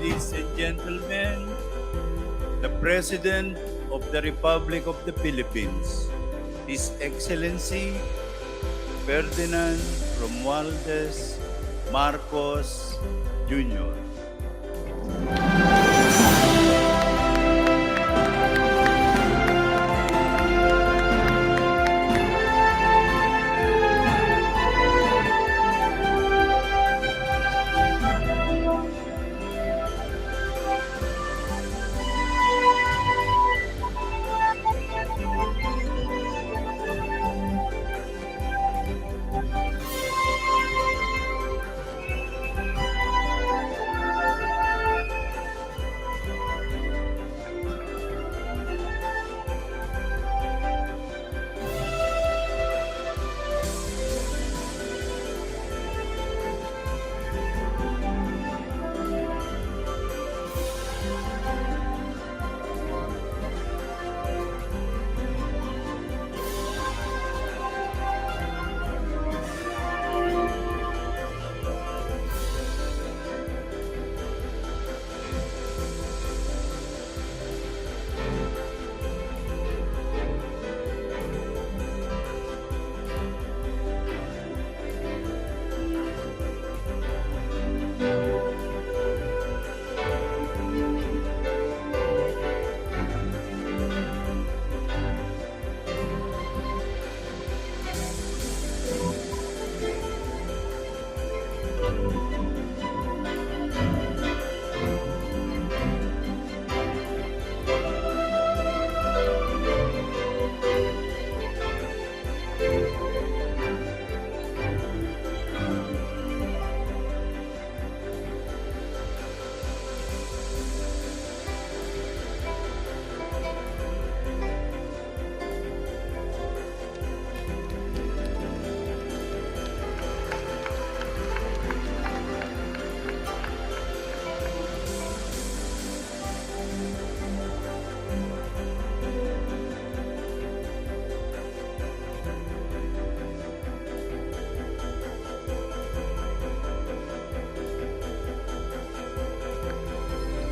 Ladies and gentlemen, the President of the Republic of the Philippines, His Excellency Ferdinand Romuadez Marcos Jr.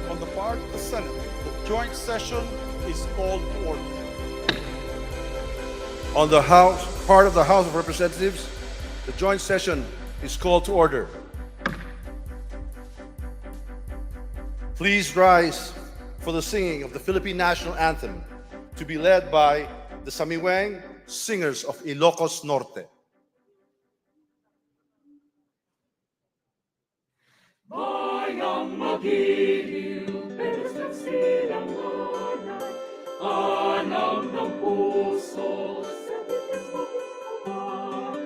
On the part of the Senate, the joint session is called to order. On the part of the House of Representatives, the joint session is called to order. Please rise for the singing of the Philippine National Anthem to be led by the Samiwang Singers of Ilocos Norte. Bayang magiliw, pero silang manay, alam ng puso sa bituan.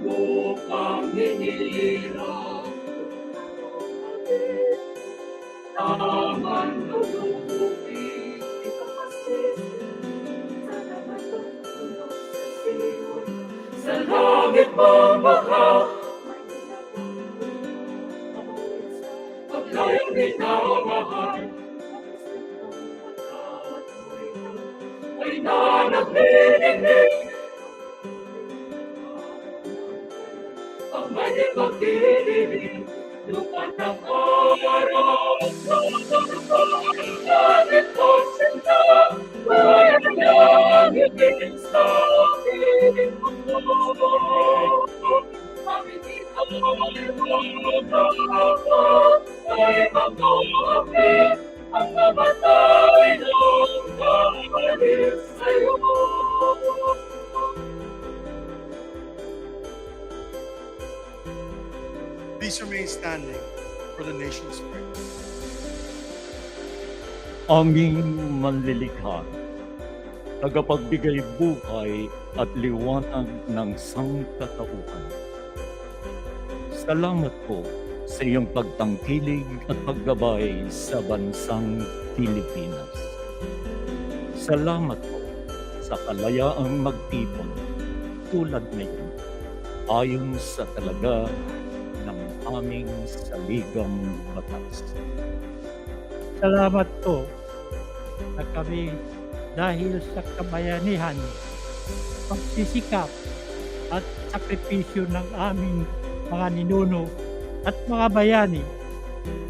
Lupang hinirang, taman lulubukin, sa langit mamahal. Paglayang minamahal, ay nananatinig. Ang may magdidilig, lupa ng araw, langit po sila, ay langit sa aking mundo. Ay mag-uapi ang namatay ng kapalit sa'yo. Please remain standing for the nation's prayer. Aming manlilikha, tagapagbigay buhay at liwanag ng sangkatauhan. Salamat po sa iyong pagtangkilig at paggabay sa bansang Pilipinas. Salamat po sa kalayaang magtipon tulad ngayon ayon sa talaga ng aming saligang batas. Salamat po na kami dahil sa kabayanihan, pagsisikap at sakripisyo ng aming mga ninuno at mga bayani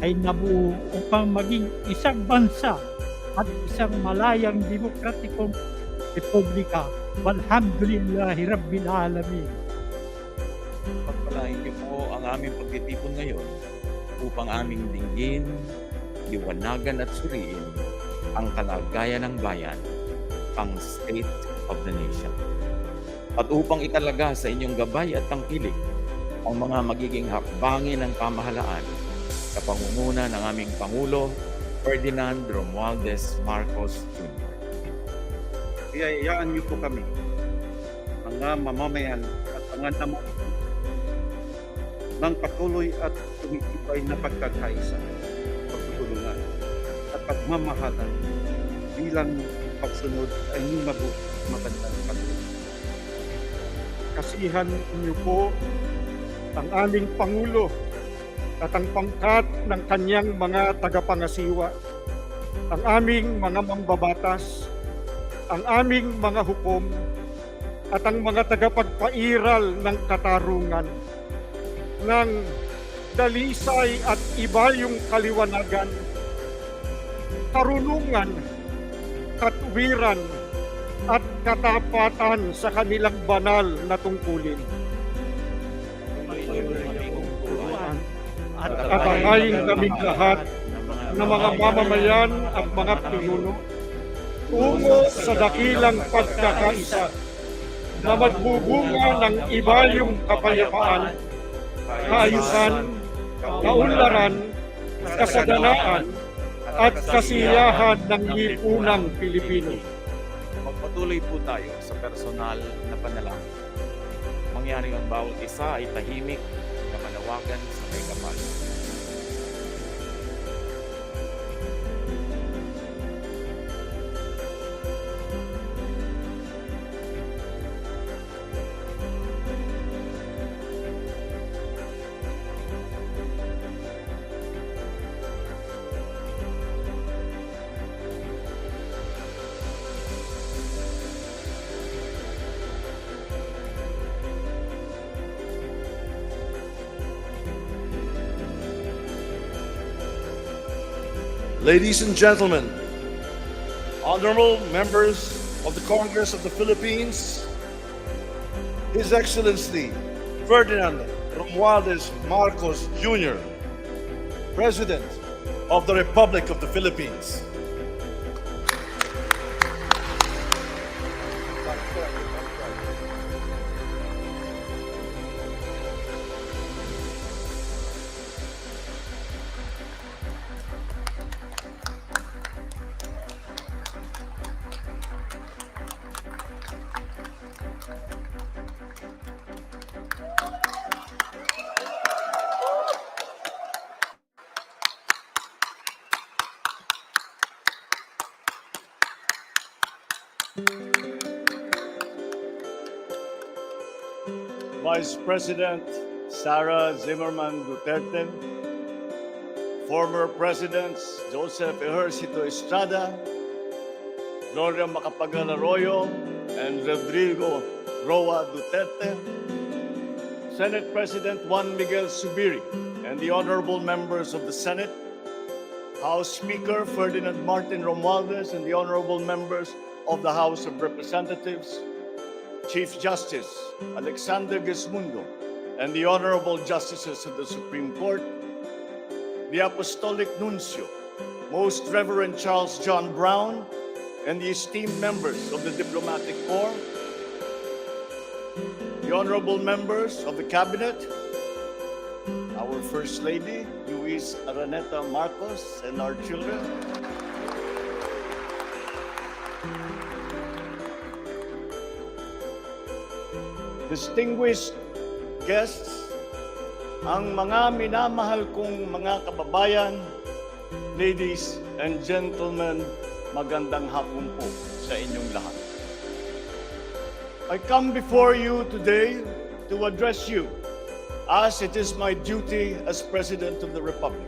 ay nabuo upang maging isang bansa at isang malayang demokratikong republika. Walhamdulillahi Rabbil Alamin. Pagpalain niyo po ang aming pagtitipon ngayon upang aming dinggin, liwanagan at suriin ang kalagayan ng bayan, ang state of the nation. At upang italaga sa inyong gabay at tangkilik ang mga magiging hakbangin ng pamahalaan sa pangunguna ng aming Pangulo, Ferdinand Romuadez Marcos Jr. Iyayaan niyo po kami, mga mamamayan at mga namumuno, ng patuloy at tumitibay na pagkakaisa, pagtutulungan at pagmamahalan bilang pagsunod ay magandang patuloy. Kasihan niyo po ang aming Pangulo at ang pangkat ng kanyang mga tagapangasiwa, ang aming mga mambabatas, ang aming mga hukom, at ang mga tagapagpairal ng katarungan, ng dalisay at ibayong kaliwanagan, karunungan, katwiran, at katapatan sa kanilang banal na tungkulin. At atahayin kaming lahat ng mga mamamayan at mga pinuno tungo sa dakilang pagkakaisa na magbubunga ng ibayong kapayapaan, kaayusan, kaunlaran, kasaganaan, at kasiyahan ng lipunang Pilipino. Magpatuloy po tayo sa personal na panalangin. Mangyaring ang bawat isa ay tahimik na manawagan sa may kapal. Ladies and gentlemen, honorable members of the Congress of the Philippines, His Excellency Ferdinand Romuadez Marcos Jr., President of the Republic of the Philippines. Vice President Sara Zimmerman Duterte, former Presidents Joseph Ejercito Estrada, Gloria Macapagal Arroyo, and Rodrigo Roa Duterte, Senate President Juan Miguel Zubiri, and the honorable members of the Senate, House Speaker Ferdinand Martin Romualdez, and the honorable members of the House of Representatives, Chief Justice Alexander Gesmundo, and the Honorable Justices of the Supreme Court, the Apostolic Nuncio, Most Reverend Charles John Brown, and the esteemed members of the Diplomatic Corps, the honorable members of the Cabinet, our First Lady, Luis Araneta Marcos, and our children, distinguished guests, ang mga minamahal kong mga kababayan, ladies and gentlemen, magandang hapon po sa inyong lahat. I come before you today to address you as it is my duty as President of the Republic.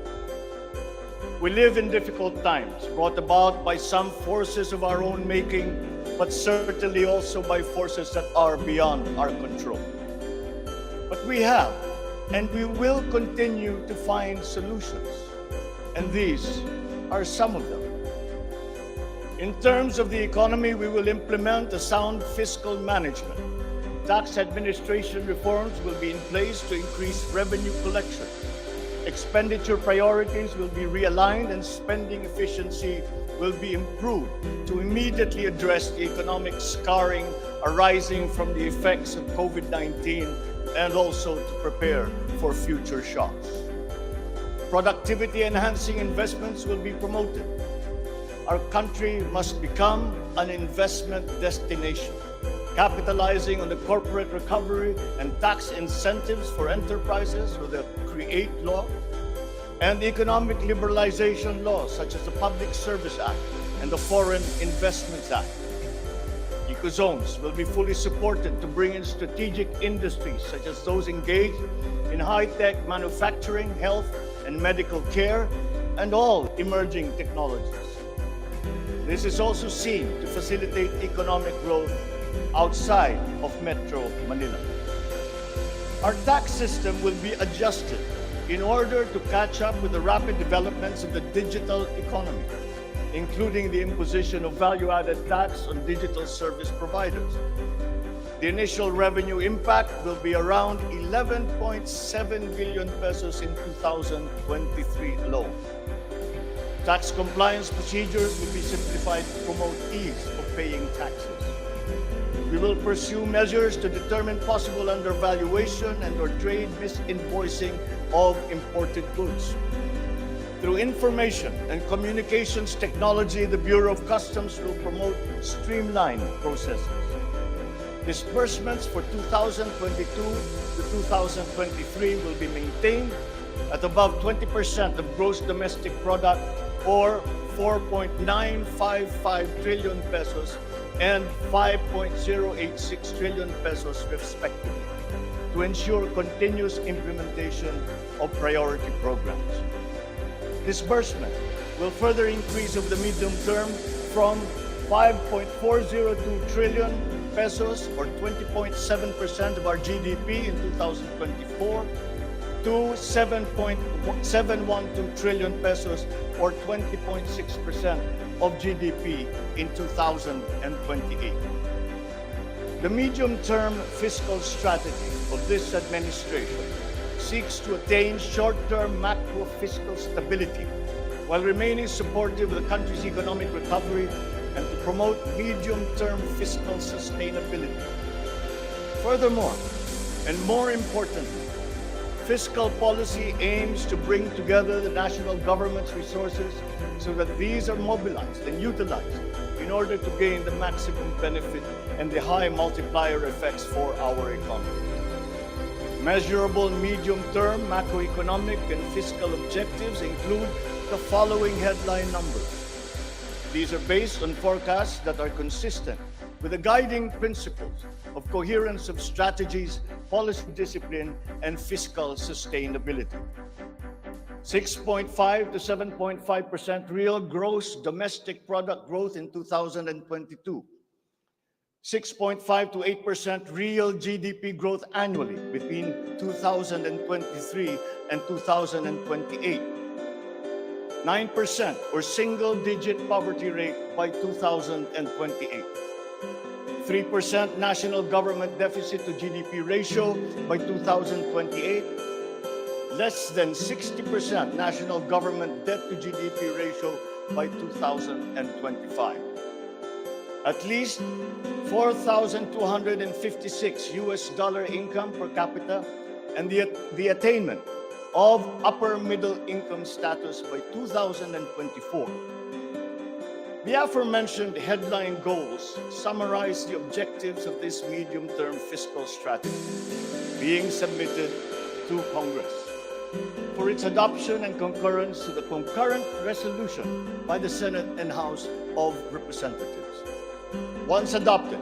We live in difficult times brought about by some forces of our own making, but certainly also by forces that are beyond our control. But we have and we will continue to find solutions. and these are some of them. In terms of the economy, we will implement a sound fiscal management. Tax administration reforms will be in place to increase revenue collection. Expenditure priorities will be realigned and spending efficiency will be improved to immediately address the economic scarring arising from the effects of COVID-19 and also to prepare for future shocks. Productivity-enhancing investments will be promoted. Our country must become an investment destination, capitalizing on the corporate recovery and tax incentives for enterprises through the CREATE law and economic liberalization laws such as the Public Service Act and the Foreign Investments Act. Ecozones will be fully supported to bring in strategic industries such as those engaged in high-tech manufacturing, health and medical care, and all emerging technologies. This is also seen to facilitate economic growth outside of Metro Manila. Our tax system will be adjusted in order to catch up with the rapid developments of the digital economy, including the imposition of value-added tax on digital service providers. The initial revenue impact will be around 11.7 billion pesos in 2023 alone. Tax compliance procedures will be simplified to promote ease of paying taxes. We will pursue measures to determine possible undervaluation and/or trade misinvoicing of imported goods. Through information and communications technology, the Bureau of Customs will promote streamlined processes. Disbursements for 2022 to 2023 will be maintained at above 20% of gross domestic product or 4.955 trillion pesos and 5.086 trillion pesos respectively to ensure continuous implementation of priority programs. Disbursement will further increase over the medium term from 5.402 trillion pesos or 20.7% of our GDP in 2024 to 7.712 trillion pesos or 20.6% of GDP in 2028. The medium-term fiscal strategy of this administration seeks to attain short-term macro-fiscal stability while remaining supportive of the country's economic recovery and to promote medium-term fiscal sustainability. Furthermore, and more importantly, fiscal policy aims to bring together the national government's resources so that these are mobilized and utilized in order to gain the maximum benefit and the high multiplier effects for our economy. Measurable medium-term macroeconomic and fiscal objectives include the following headline numbers. These are based on forecasts that are consistent with the guiding principles of coherence of strategies, policy discipline, and fiscal sustainability. 6.5 to 7.5% real gross domestic product growth in 2022. 6.5 to 8% real GDP growth annually between 2023 and 2028. 9% or single-digit poverty rate by 2028. 3% national government deficit to GDP ratio by 2028. Less than 60% national government debt to GDP ratio by 2025. At least $4,256 income per capita and the attainment of upper middle income status by 2024. The aforementioned headline goals summarize the objectives of this medium-term fiscal strategy being submitted to Congress for its adoption and concurrence to the concurrent resolution by the Senate and House of Representatives. Once adopted,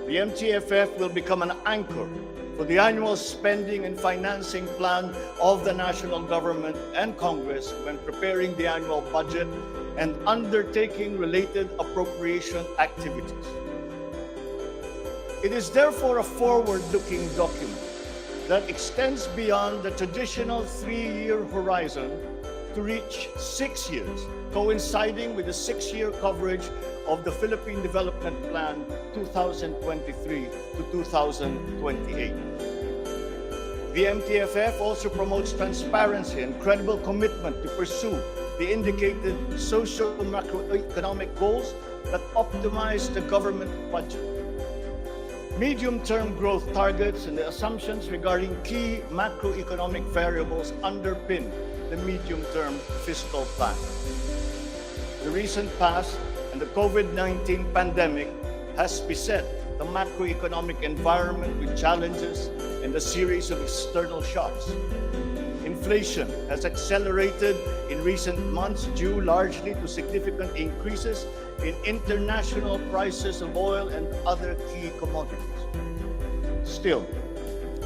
the MTFF will become an anchor for the annual spending and financing plan of the national government and Congress when preparing the annual budget and undertaking related appropriation activities. It is therefore a forward-looking document that extends beyond the traditional 3-year horizon to reach 6 years, coinciding with the 6-year coverage of the Philippine Development Plan 2023 to 2028. The MTFF also promotes transparency and credible commitment to pursue the indicated social macroeconomic goals that optimize the government budget. Medium-term growth targets and the assumptions regarding key macroeconomic variables underpin the medium-term fiscal plan. The recent past and the COVID-19 pandemic has beset the macroeconomic environment with challenges and a series of external shocks. Inflation has accelerated in recent months due largely to significant increases in international prices of oil and other key commodities. Still,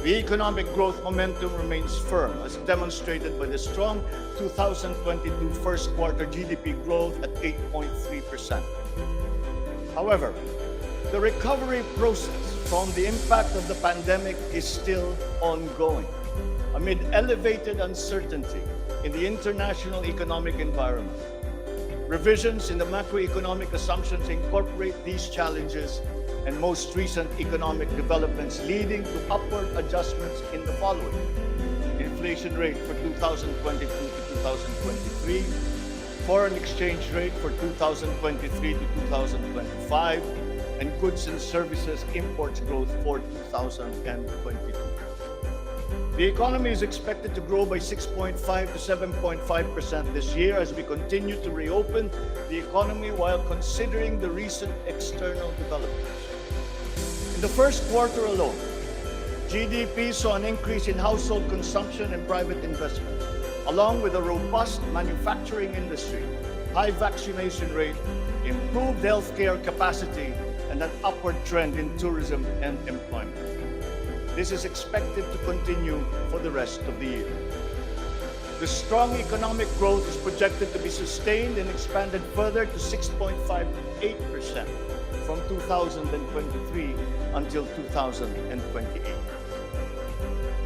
the economic growth momentum remains firm, as demonstrated by the strong 2022 first quarter GDP growth at 8.3%. However, the recovery process from the impact of the pandemic is still ongoing, amid elevated uncertainty in the international economic environment. Revisions in the macroeconomic assumptions incorporate these challenges and most recent economic developments, leading to upward adjustments in the following: inflation rate for 2022 to 2023, foreign exchange rate for 2023 to 2025, and goods and services imports growth for 2022. The economy is expected to grow by 6.5 to 7.5% this year as we continue to reopen the economy while considering the recent external developments. In the first quarter alone, GDP saw an increase in household consumption and private investment, along with a robust manufacturing industry, high vaccination rate, improved healthcare capacity, and an upward trend in tourism and employment. This is expected to continue for the rest of the year. The strong economic growth is projected to be sustained and expanded further to 6.58% from 2023 until 2028.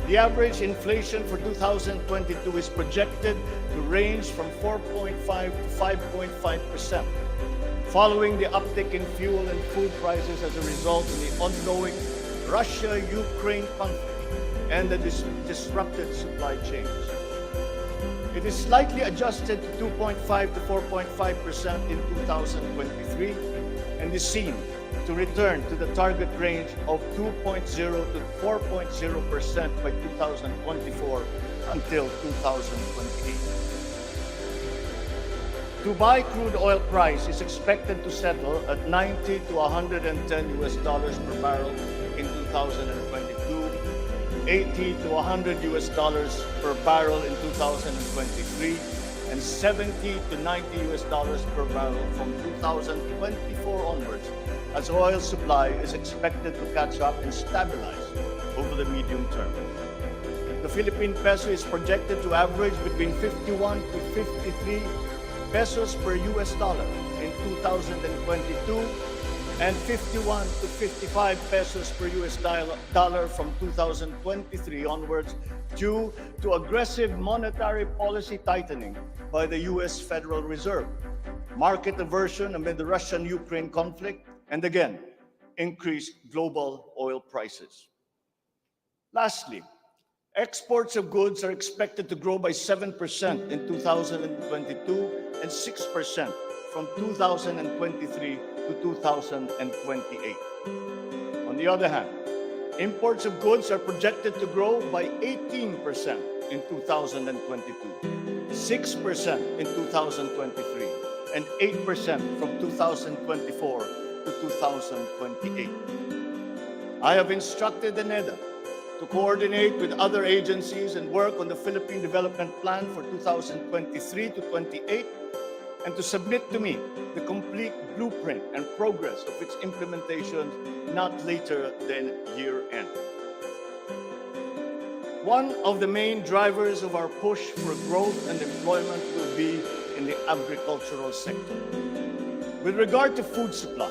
The average inflation for 2022 is projected to range from 4.5 to 5.5%, following the uptick in fuel and food prices as a result of the ongoing Russia-Ukraine conflict and the disrupted supply chains. It is slightly adjusted to 2.5 to 4.5% in 2023 and is seen to return to the target range of 2.0 to 4.0% by 2024 until 2028. Dubai crude oil price is expected to settle at 90 to 110 US dollars per barrel in 2022, 80 to 100 US dollars per barrel in 2023, and 70 to 90 US dollars per barrel from 2024 onwards, as oil supply is expected to catch up and stabilize over the medium term. The Philippine peso is projected to average between 51 to 53 pesos per US dollar in 2022 and 51 to 55 pesos per US dollar from 2023 onwards due to aggressive monetary policy tightening by the US Federal Reserve, market aversion amid the Russian-Ukraine conflict, and again, increased global oil prices. Lastly, exports of goods are expected to grow by 7% in 2022 and 6% from 2023 to 2028. On the other hand, imports of goods are projected to grow by 18% in 2022, 6% in 2023, and 8% from 2024 to 2028. I have instructed the NEDA to coordinate with other agencies and work on the Philippine Development Plan for 2023 to 28 and to submit to me the complete blueprint and progress of its implementation not later than year end. One of the main drivers of our push for growth and employment will be in the agricultural sector. With regard to food supply,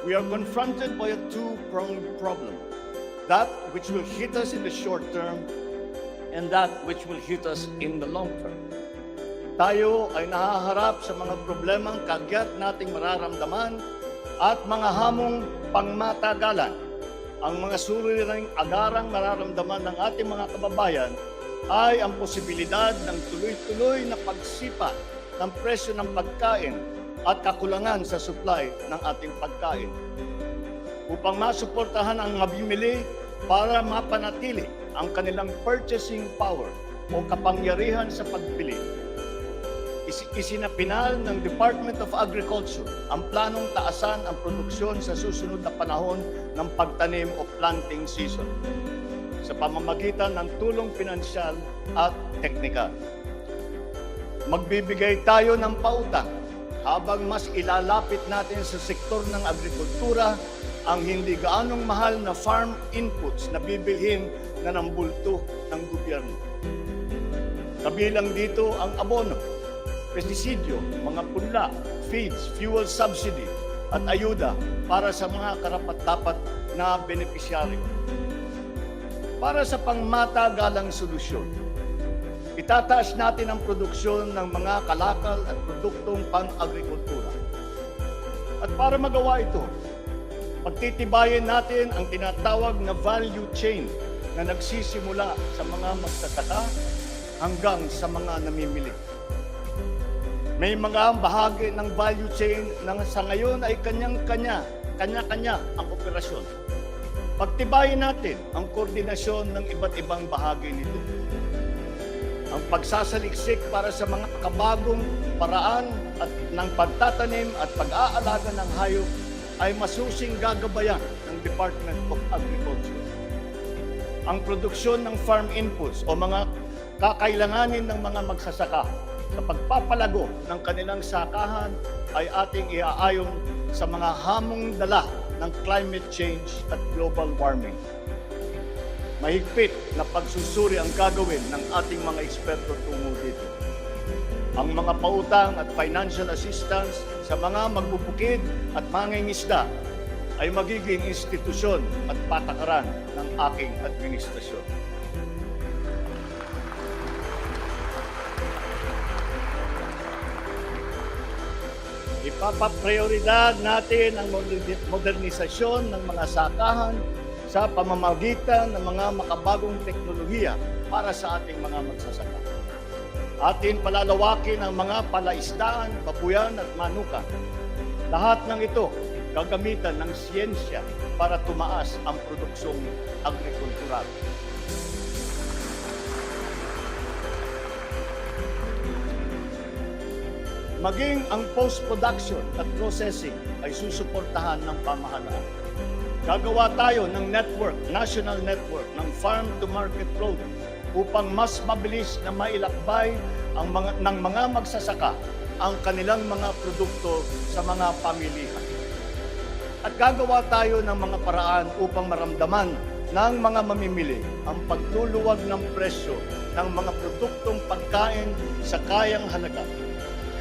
we are confronted by a two-pronged problem: that which will hit us in the short term and that which will hit us in the long term. tayo ay nahaharap sa mga problemang kagyat nating mararamdaman at mga hamong pangmatagalan. Ang mga suliraning agarang mararamdaman ng ating mga kababayan ay ang posibilidad ng tuloy-tuloy na pagsipa ng presyo ng pagkain at kakulangan sa supply ng ating pagkain. Upang masuportahan ang mabimili para mapanatili ang kanilang purchasing power o kapangyarihan sa pagbili, isinapinal ng Department of Agriculture ang planong taasan ang produksyon sa susunod na panahon ng pagtanim o planting season sa pamamagitan ng tulong pinansyal at teknikal. Magbibigay tayo ng pautang habang mas ilalapit natin sa sektor ng agrikultura ang hindi gaanong mahal na farm inputs na bibilhin na ng bulto ng gobyerno. Kabilang dito ang abono, pestisidyo, mga punla, feeds, fuel subsidy at ayuda para sa mga karapat-dapat na benepisyaryo. Para sa pangmatagalang solusyon, itataas natin ang produksyon ng mga kalakal at produktong pang-agrikultura. At para magawa ito, pagtitibayin natin ang tinatawag na value chain na nagsisimula sa mga magsasaka hanggang sa mga namimili. May mga bahagi ng value chain na sa ngayon ay kanya-kanya ang operasyon. Pagtibayin natin ang koordinasyon ng iba't ibang bahagi nito. Ang pagsasaliksik para sa mga kabagong paraan at ng pagtatanim at pag-aalaga ng hayop ay masusing gagabayan ng Department of Agriculture. Ang produksyon ng farm inputs o mga kakailanganin ng mga magsasaka sa pagpapalago ng kanilang sakahan ay ating iaayon sa mga hamong dala ng climate change at global warming. Mahigpit na pagsusuri ang gagawin ng ating mga eksperto tungo dito. Ang mga pautang at financial assistance sa mga magbubukid at mangingisda ay magiging institusyon at patakaran ng aking administrasyon. Ipapaprioridad natin ang modernisasyon ng mga sakahan sa pamamagitan ng mga makabagong teknolohiya para sa ating mga magsasaka. Atin palalawakin ang mga palaisdaan, babuyan at manukan. Lahat ng ito gagamitan ng siyensya para tumaas ang produksyong agrikultural. Maging ang post-production at processing ay susuportahan ng pamahalaan. Gagawa tayo ng national network ng farm-to-market road upang mas mabilis na mailakbay ng mga magsasaka ang kanilang mga produkto sa mga pamilihan. At gagawa tayo ng mga paraan upang maramdaman ng mga mamimili ang pagtuluwag ng presyo ng mga produktong pagkain sa kayang halaga.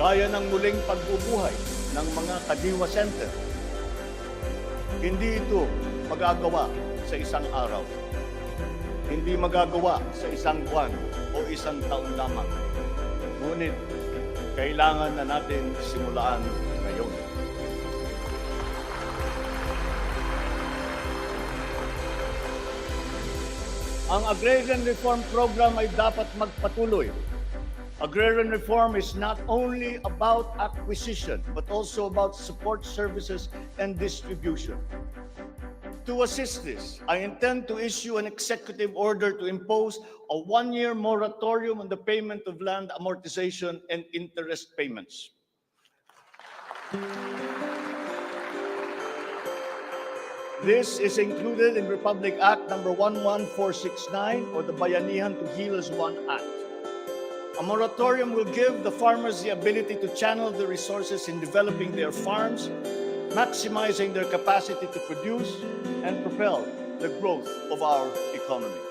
Kaya ng muling pagbubuhay ng mga kadiwa center. Hindi ito magagawa sa isang araw. Hindi magagawa sa isang buwan o isang taon lamang. Ngunit, kailangan na natin simulaan ngayon. Ang Agrarian Reform Program ay dapat magpatuloy. Agrarian reform is not only about acquisition, but also about support services and distribution. To assist this, I intend to issue an executive order to impose a one-year moratorium on the payment of land amortization and interest payments. This is included in Republic Act number 11469 or the Bayanihan to Heal as One Act. A moratorium will give the farmers the ability to channel the resources in developing their farms, maximizing their capacity to produce and propel the growth of our economy.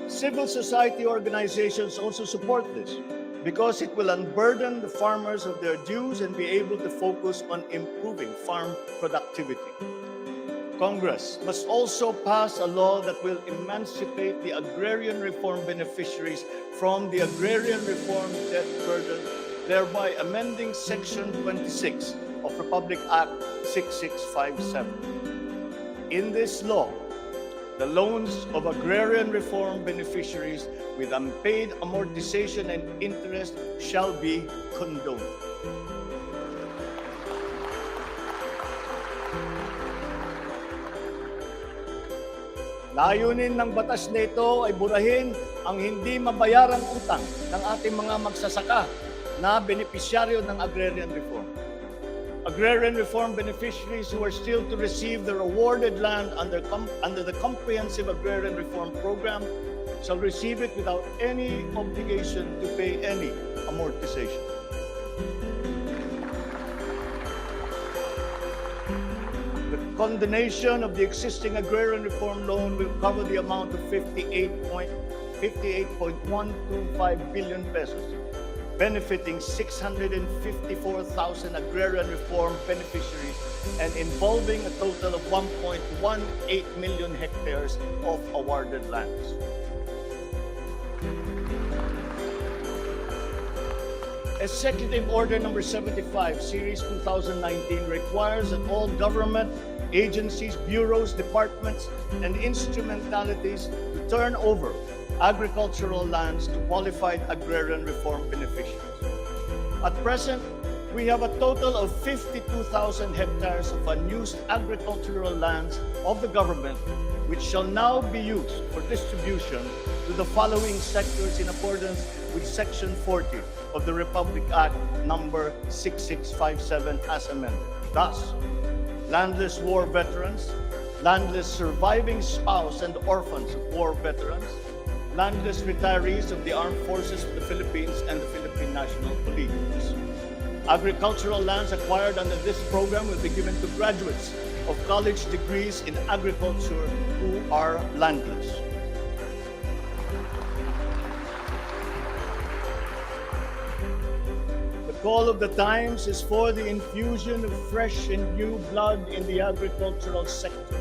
Civil society organizations also support this because it will unburden the farmers of their dues and be able to focus on improving farm productivity. Congress must also pass a law that will emancipate the agrarian reform beneficiaries from the agrarian reform debt burden, thereby amending Section 26 of Republic Act 6657. In this law, the loans of agrarian reform beneficiaries with unpaid amortization and interest shall be condoned. Layunin ng batas na ito ay burahin ang hindi mabayarang utang ng ating mga magsasaka na benepisyaryo ng agrarian reform. Agrarian reform beneficiaries who are still to receive their awarded land under the Comprehensive Agrarian Reform Program shall receive it without any obligation to pay any amortization. The condonation of the existing agrarian reform loan will cover the amount of 58.125 billion pesos, benefiting 654,000 agrarian reform beneficiaries and involving a total of 1.18 million hectares of awarded lands. Executive Order Number 75, Series 2019 requires that all government, agencies, bureaus, departments, and instrumentalities to turn over agricultural lands to qualified agrarian reform beneficiaries. At present, we have a total of 52,000 hectares of unused agricultural lands of the government, which shall now be used for distribution to the following sectors in accordance with Section 40 of the Republic Act number 6657 as amended. Thus, landless war veterans, landless surviving spouse and orphans of war veterans, landless retirees of the Armed Forces of the Philippines and the Philippine National Police. Agricultural lands acquired under this program will be given to graduates of college degrees in agriculture who are landless. The call of the times is for the infusion of fresh and new blood in the agricultural sector.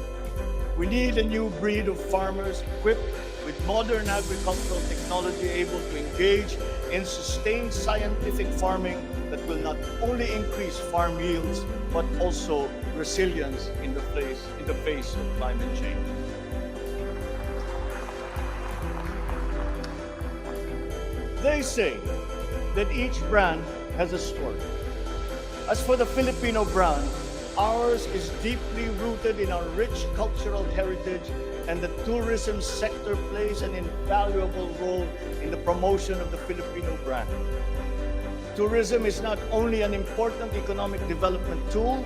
We need a new breed of farmers equipped with modern agricultural technology able to engage in sustained scientific farming that will not only increase farm yields but also resilience in the face of climate change. They say that each brand has a story. As for the Filipino brand, ours is deeply rooted in our rich cultural heritage, and the tourism sector plays an invaluable role in the promotion of the Filipino brand. Tourism is not only an important economic development tool,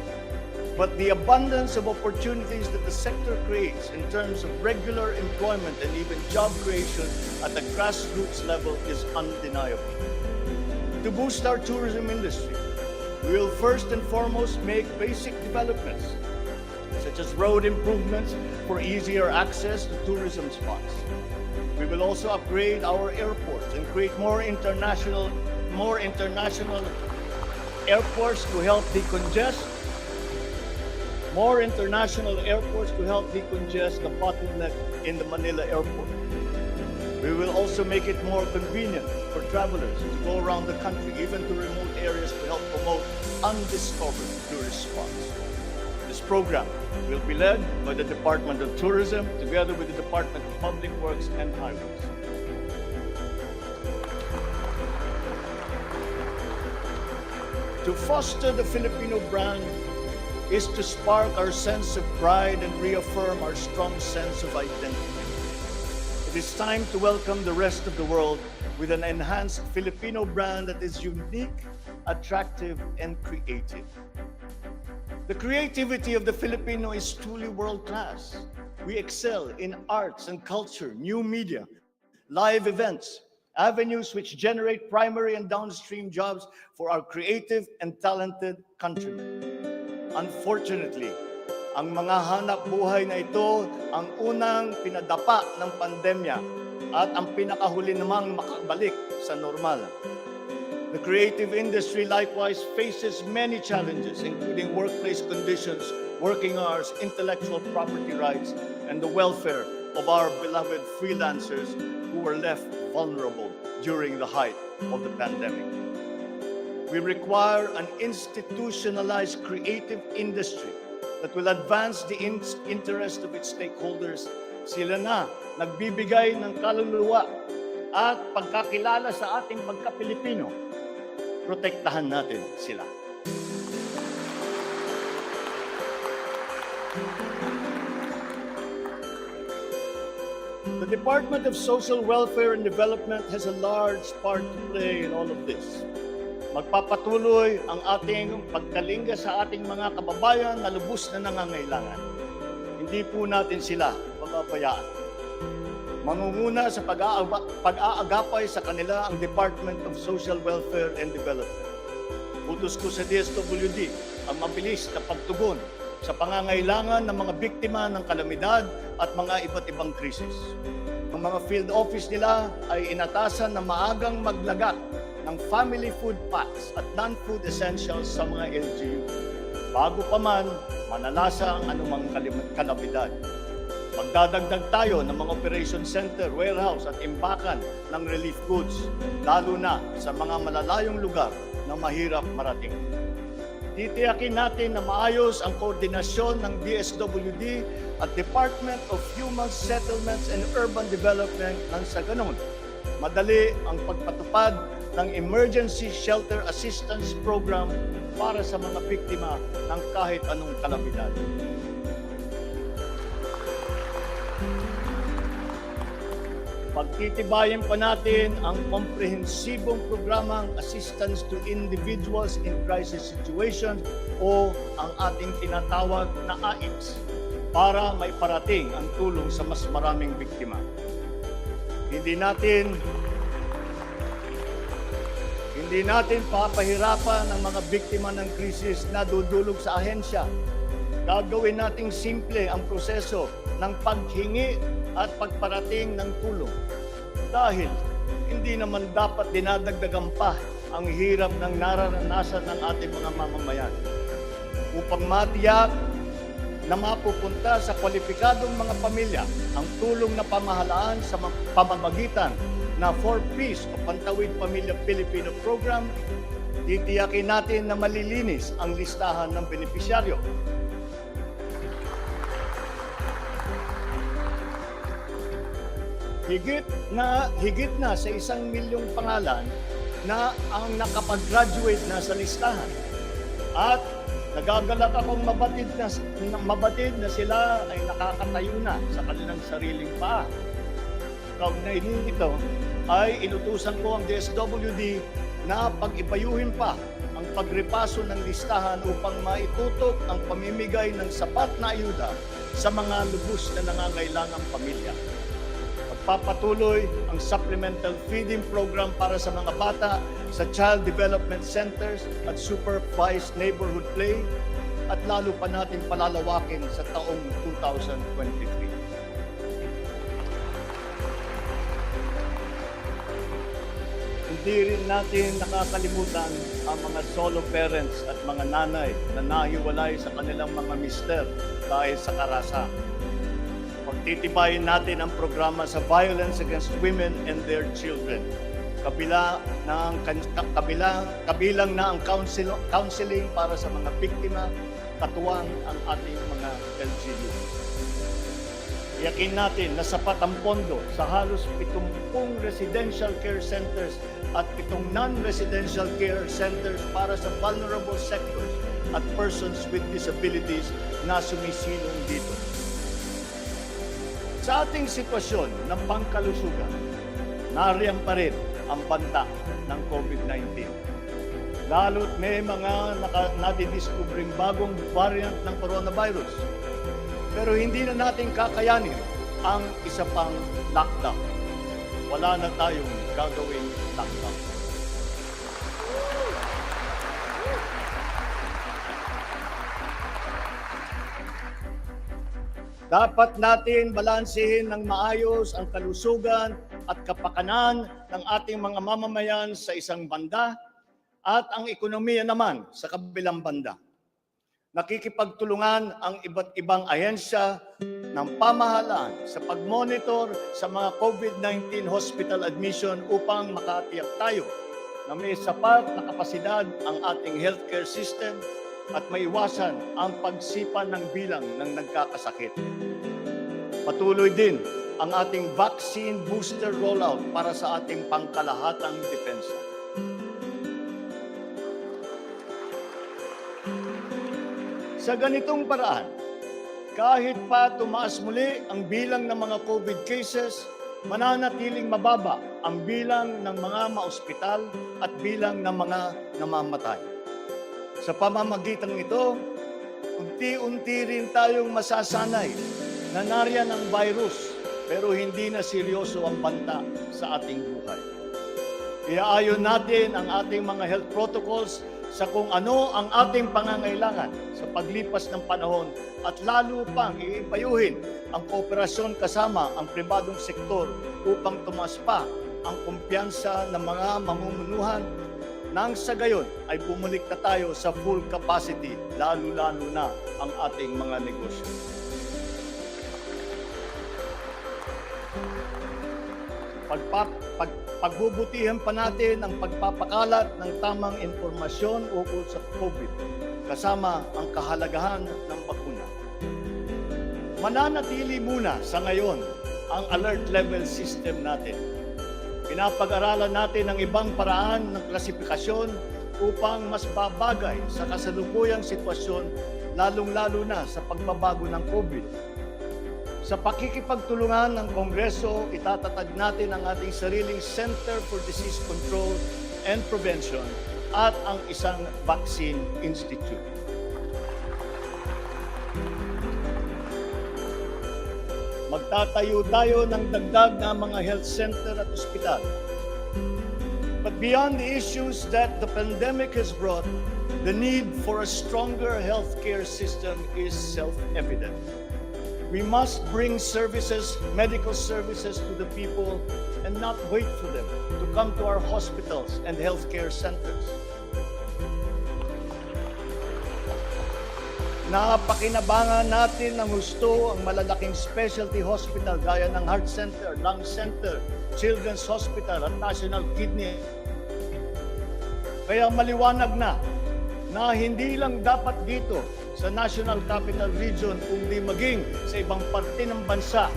but the abundance of opportunities that the sector creates in terms of regular employment and even job creation at the grassroots level is undeniable. To boost our tourism industry, we will first and foremost make basic developments, such as road improvements for easier access to tourism spots. We will also upgrade our airports and create more international airports to help decongest the bottleneck in the Manila airport. We will also make it more convenient for travelers to go around the country, even to remote areas, to help promote undiscovered tourist spots. This program will be led by the Department of Tourism together with the Department of Public Works and Highways. To foster the Filipino brand is to spark our sense of pride and reaffirm our strong sense of identity. It is time to welcome the rest of the world with an enhanced Filipino brand that is unique, attractive, and creative. The creativity of the Filipino is truly world-class. We excel in arts and culture, new media, live events, avenues which generate primary and downstream jobs for our creative and talented countrymen. Unfortunately, ang mga hanap buhay na ito ang unang pinadapa ng pandemya at ang pinakahuli namang makabalik sa normal. The creative industry likewise faces many challenges, including workplace conditions working hours, intellectual property rights, and the welfare of our beloved freelancers who were left vulnerable during the height of the pandemic. We require an institutionalized creative industry that will advance the interest of its stakeholders. Sila na nagbibigay ng kaluluwa at pagkakilala sa ating pagka-Pilipino. Protektahan natin sila. The Department of Social Welfare and Development has a large part to play in all of this. Magpapatuloy ang ating pagkalinga sa ating mga kababayan na lubos na nangangailangan. Hindi po natin sila pababayaan. Mangunguna sa pag-aagapay sa kanila ang Department of Social Welfare and Development. Utos ko sa DSWD ang mabilis na pagtugon sa pangangailangan ng mga biktima ng kalamidad at mga iba't ibang krisis. Ang mga field office nila ay inatasan na maagang maglagak ng family food packs at non-food essentials sa mga LGU bago pa man manalasa ang anumang kalamidad. Magdadagdag tayo ng mga operation center, warehouse at imbakan ng relief goods, lalo na sa mga malalayong lugar na mahirap marating. Titiyakin natin na maayos ang koordinasyon ng DSWD at Department of Human Settlements and Urban Development nang sa ganon, madali ang pagpatupad ng Emergency Shelter Assistance Program para sa mga biktima ng kahit anong kalamidad. Pagtitibayin pa natin ang komprehensibong programang Assistance to Individuals in Crisis Situations o ang ating tinatawag na AICS para may parating ang tulong sa mas maraming biktima. Hindi natin papahirapan ang mga biktima ng krisis na dudulog sa ahensya. Gagawin nating simple ang proseso ng paghingi at pagparating ng tulong. Dahil hindi naman dapat dinadagdagan pa ang hirap ng nararanasan ng ating mga mamamayan. Upang matiyak na mapupunta sa kwalipikadong mga pamilya ang tulong na pamahalaan sa pamamagitan na 4Ps o Pantawid Pamilya Pilipino Program, titiyakin natin na malilinis ang listahan ng benepisyaryo. Higit na sa 1 milyong pangalan na ang nakapag-graduate na sa listahan. At nagagalak akong mabatid na sila ay nakakatayo na sa kanilang sariling paa. Kaugnay nito ay inutusan ko ang DSWD na pag-ipayuhin pa ang pagrepaso ng listahan upang maitutok ang pamimigay ng sapat na ayuda sa mga lubos na nangangailangang pamilya. Magpapatuloy ang supplemental feeding program para sa mga bata sa child development centers at supervised neighborhood play at lalo pa natin palalawakin sa taong 2023. Hindi rin natin nakakalimutan ang mga solo parents at mga nanay na nahiwalay sa kanilang mga mister dahil sa karahasan. Pagtitibayin natin ang programa sa violence against women and their children. Kabilang na ang counseling para sa mga biktima, katuwang ang ating mga LGU. Iyakin natin na sapat ang pondo sa halos 70 residential care centers at 7 non-residential care centers para sa vulnerable sectors at persons with disabilities na sumisilong dito. Sa ating sitwasyon ng pangkalusugan, nariyan pa rin ang banta ng COVID-19. Lalo't may mga nadidiscovering bagong variant ng coronavirus. Pero hindi na natin kakayanin ang isa pang lockdown. Wala na tayong gagawing lockdown. Dapat natin balansehin ng maayos ang kalusugan at kapakanan ng ating mga mamamayan sa isang banda at ang ekonomiya naman sa kabilang banda. Nakikipagtulungan ang iba't ibang ahensya ng pamahalaan sa pag-monitor sa mga COVID-19 hospital admission upang makatiyak tayo na may sapat na kapasidad ang ating healthcare system at maiwasan ang pagsipa ng bilang ng nagkakasakit. Patuloy din ang ating vaccine booster rollout para sa ating pangkalahatang depensa. Sa ganitong paraan, kahit pa tumaas muli ang bilang ng mga COVID cases, mananatiling mababa ang bilang ng mga maospital at bilang ng mga namamatay. Sa pamamagitan nito, unti-unti rin tayong masasanay na nariyan ang virus pero hindi na seryoso ang banta sa ating buhay. Iaayon natin ang ating mga health protocols sa kung ano ang ating pangangailangan sa paglipas ng panahon at lalo pang iipayuhin ang kooperasyon kasama ang pribadong sektor upang tumaas pa ang kumpiyansa ng mga mamumunuhan nang sa gayon ay bumalik na tayo sa full capacity, lalo-lalo na ang ating mga negosyo. Pagbubutihan pa natin ang pagpapakalat ng tamang impormasyon ukol sa COVID, kasama ang kahalagahan ng bakuna. Mananatili muna sa ngayon ang alert level system natin. Pinapag-aralan natin ang ibang paraan ng klasifikasyon upang mas babagay sa kasalukuyang sitwasyon, lalong-lalo na sa pagbabago ng COVID. Sa pakikipagtulungan ng Kongreso, itatatag natin ang ating sariling Center for Disease Control and Prevention at ang isang Vaccine Institute. Magtatayo tayo ng dagdag na mga health center at ospital. But beyond the issues that the pandemic has brought, the need for a stronger healthcare system is self-evident. We must bring services, medical services to the people and not wait for them to come to our hospitals and healthcare centers. Napakinabangan natin ng gusto ang malalaking specialty hospital gaya ng Heart Center, Lung Center, Children's Hospital at National Kidney. Kaya maliwanag na hindi lang dapat dito sa National Capital Region kundi maging sa ibang parte ng bansa.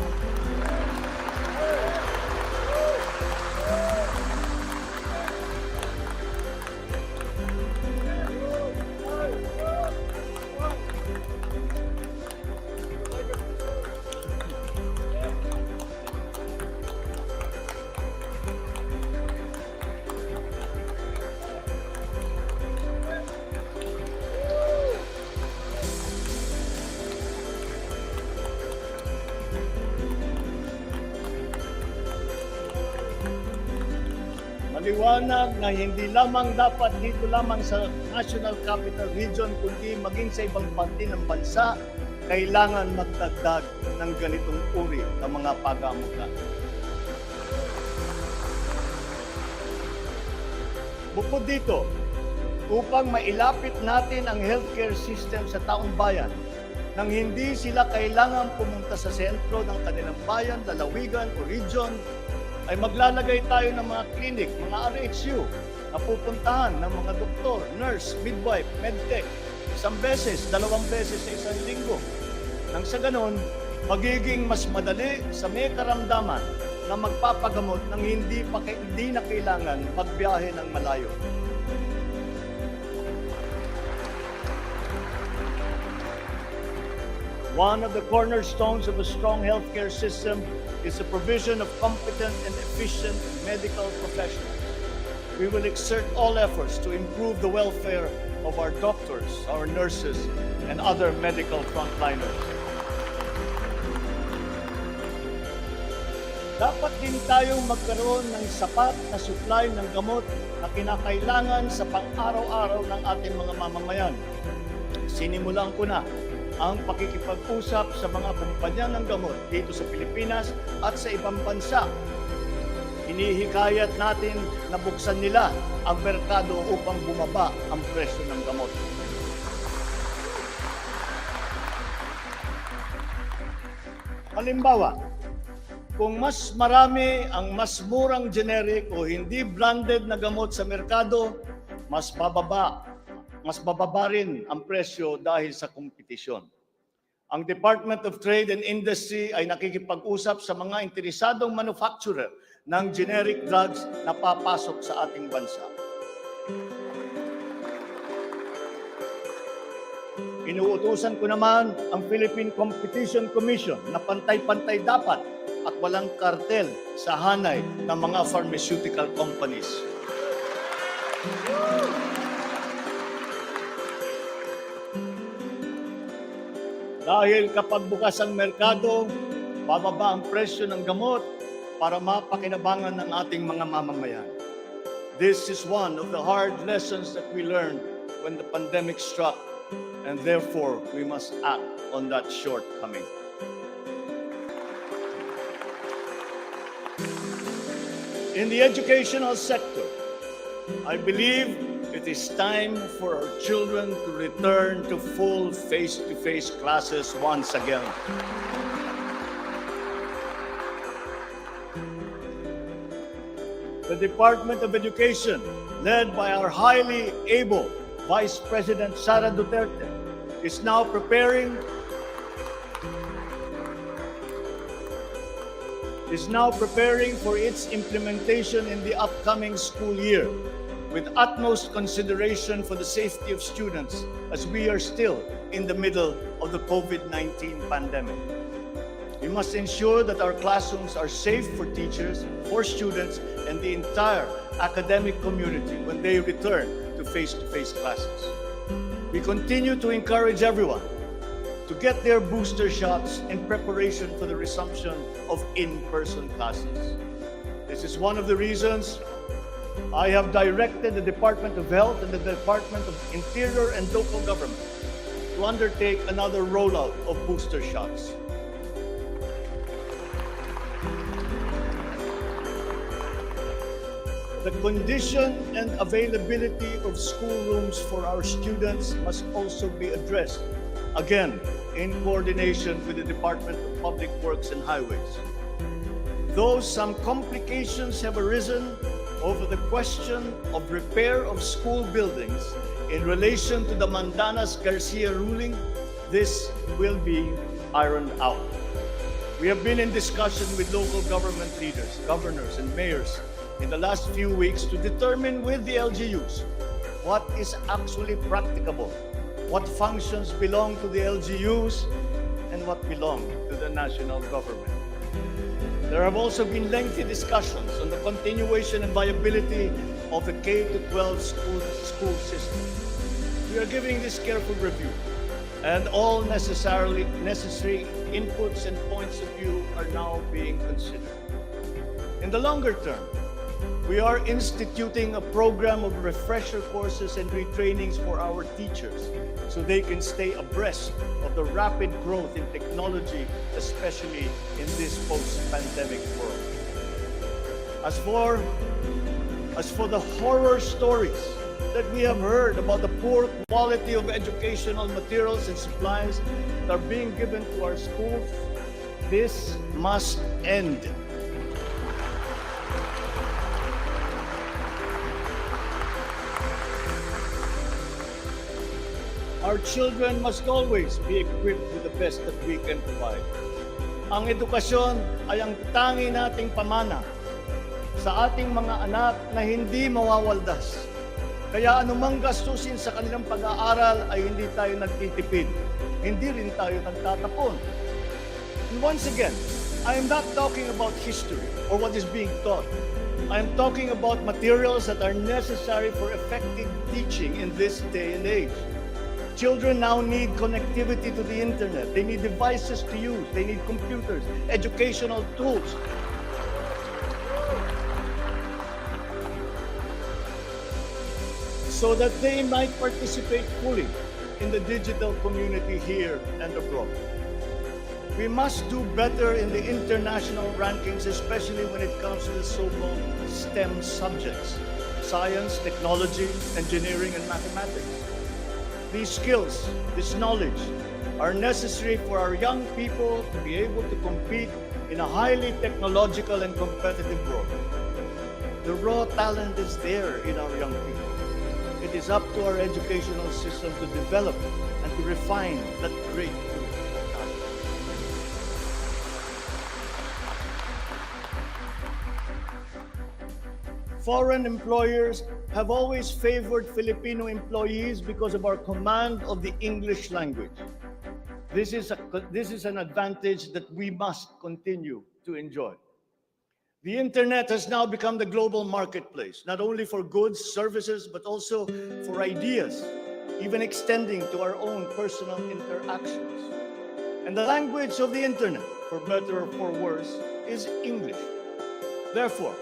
Maliwanag na hindi lamang dapat dito lamang sa National Capital Region kundi maging sa ibang parte ng bansa, kailangan magdagdag ng ganitong uri ng mga pagamutan. Bukod dito, upang mailapit natin ang healthcare system sa taong bayan, nang hindi sila kailangan pumunta sa sentro ng kanilang bayan, lalawigan o region, ay maglalagay tayo ng mga clinic, mga RHU na pupuntahan ng mga doktor, nurse, midwife, medtech, isang beses, dalawang beses sa isang linggo. Nang sa ganon, magiging mas madali sa may karamdaman na magpapagamot nang hindi na kailangan magbiyahe ng malayo. One of the cornerstones of a strong healthcare system is the provision of competent and efficient medical professionals. We will exert all efforts to improve the welfare of our doctors, our nurses, and other medical frontliners. Dapat din tayong magkaroon ng sapat na supply ng gamot na kinakailangan sa pang-araw-araw ng ating mga mamamayan. Sinimulan ko na ang pakikipag-usap sa mga kumpanya ng gamot dito sa Pilipinas at sa ibang bansa. Hinihikayat natin na buksan nila ang merkado upang bumaba ang presyo ng gamot. Halimbawa, kung mas marami ang mas murang generic o hindi branded na gamot sa merkado, mas bababa rin ang presyo dahil sa kompetisyon. Ang Department of Trade and Industry ay nakikipag-usap sa mga interesadong manufacturer ng generic drugs na papasok sa ating bansa. Inuutusan ko naman ang Philippine Competition Commission na pantay-pantay dapat at walang kartel sa hanay ng mga pharmaceutical companies. Dahil kapag bukas ang merkado, bababa ang presyo ng gamot para mapakinabangan ng ating mga mamamayan. This is one of the hard lessons that we learned when the pandemic struck, and therefore we must act on that shortcoming. In the educational sector, I believe it is time for our children to return to full face-to-face classes once again. The Department of Education, led by our highly able Vice President Sara Duterte, is now preparing for its implementation in the upcoming school year, with utmost consideration for the safety of students as we are still in the middle of the COVID-19 pandemic. We must ensure that our classrooms are safe for teachers, for students, and the entire academic community when they return to face-to-face classes. We continue to encourage everyone to get their booster shots in preparation for the resumption of in-person classes. This is one of the reasons I have directed the Department of Health and the Department of Interior and Local Government to undertake another rollout of booster shots. The condition and availability of schoolrooms for our students must also be addressed, again, in coordination with the Department of Public Works and Highways. Though some complications have arisen over the question of repair of school buildings in relation to the Mandanas-Garcia ruling, this will be ironed out. We have been in discussion with local government leaders, governors, and mayors in the last few weeks to determine with the LGUs what is actually practicable, what functions belong to the LGUs, and what belong to the national government. There have also been lengthy discussions on the continuation and viability of the K-12 school system. We are giving this careful review, and all necessary inputs and points of view are now being considered. In the longer term, we are instituting a program of refresher courses and retrainings for our teachers so they can stay abreast of the rapid growth in technology, especially in this post-pandemic world. As for the horror stories that we have heard about the poor quality of educational materials and supplies that are being given to our schools, this must end. Our children must always be equipped with the best that we can provide. Ang edukasyon ay ang tangi nating pamana sa ating mga anak na hindi mawawaldas. Kaya anumang gastusin sa kanilang pag-aaral ay hindi tayo nagtitipid. Hindi rin tayo nagtatapon. And once again, I am not talking about history or what is being taught. I am talking about materials that are necessary for effective teaching in this day and age. Children now need connectivity to the internet. They need devices to use. They need computers, educational tools. So that they might participate fully in the digital community here and abroad. We must do better in the international rankings, especially when it comes to the so-called STEM subjects: science, technology, engineering, and mathematics. These skills, this knowledge, are necessary for our young people to be able to compete in a highly technological and competitive world. The raw talent is there in our young people. It is up to our educational system to develop and to refine that great pool of talent. Foreign employers have always favored Filipino employees because of our command of the English language. This is an advantage that we must continue to enjoy. The internet has now become the global marketplace, not only for goods, services, but also for ideas, even extending to our own personal interactions. And the language of the internet, for better or for worse, is English. Therefore,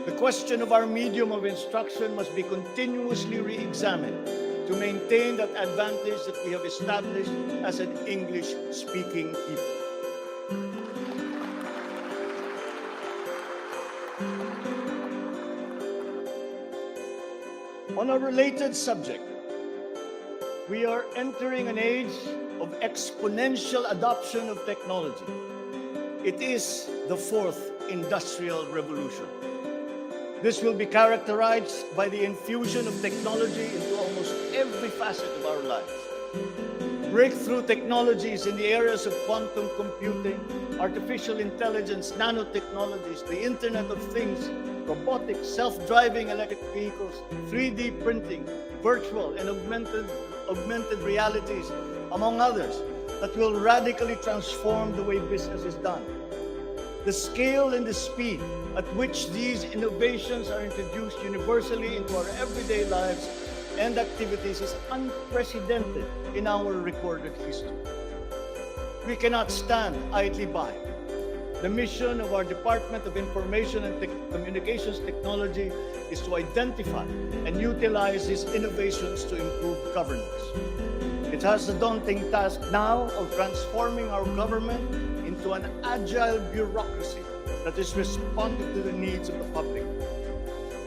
the question of our medium of instruction must be continuously re-examined to maintain that advantage that we have established as an English-speaking people. On a related subject, we are entering an age of exponential adoption of technology. It is the fourth industrial revolution. This will be characterized by the infusion of technology into almost every facet of our lives. Breakthrough technologies in the areas of quantum computing, artificial intelligence, nanotechnologies, the Internet of Things, robotics, self-driving electric vehicles, 3D printing, virtual and augmented realities, among others, that will radically transform the way business is done. The scale and the speed at which these innovations are introduced universally into our everyday lives and activities is unprecedented in our recorded history. We cannot stand idly by. The mission of our Department of Information and Communications Technology is to identify and utilize these innovations to improve governance. It has the daunting task now of transforming our government into an agile bureaucracy that is responding to the needs of the public.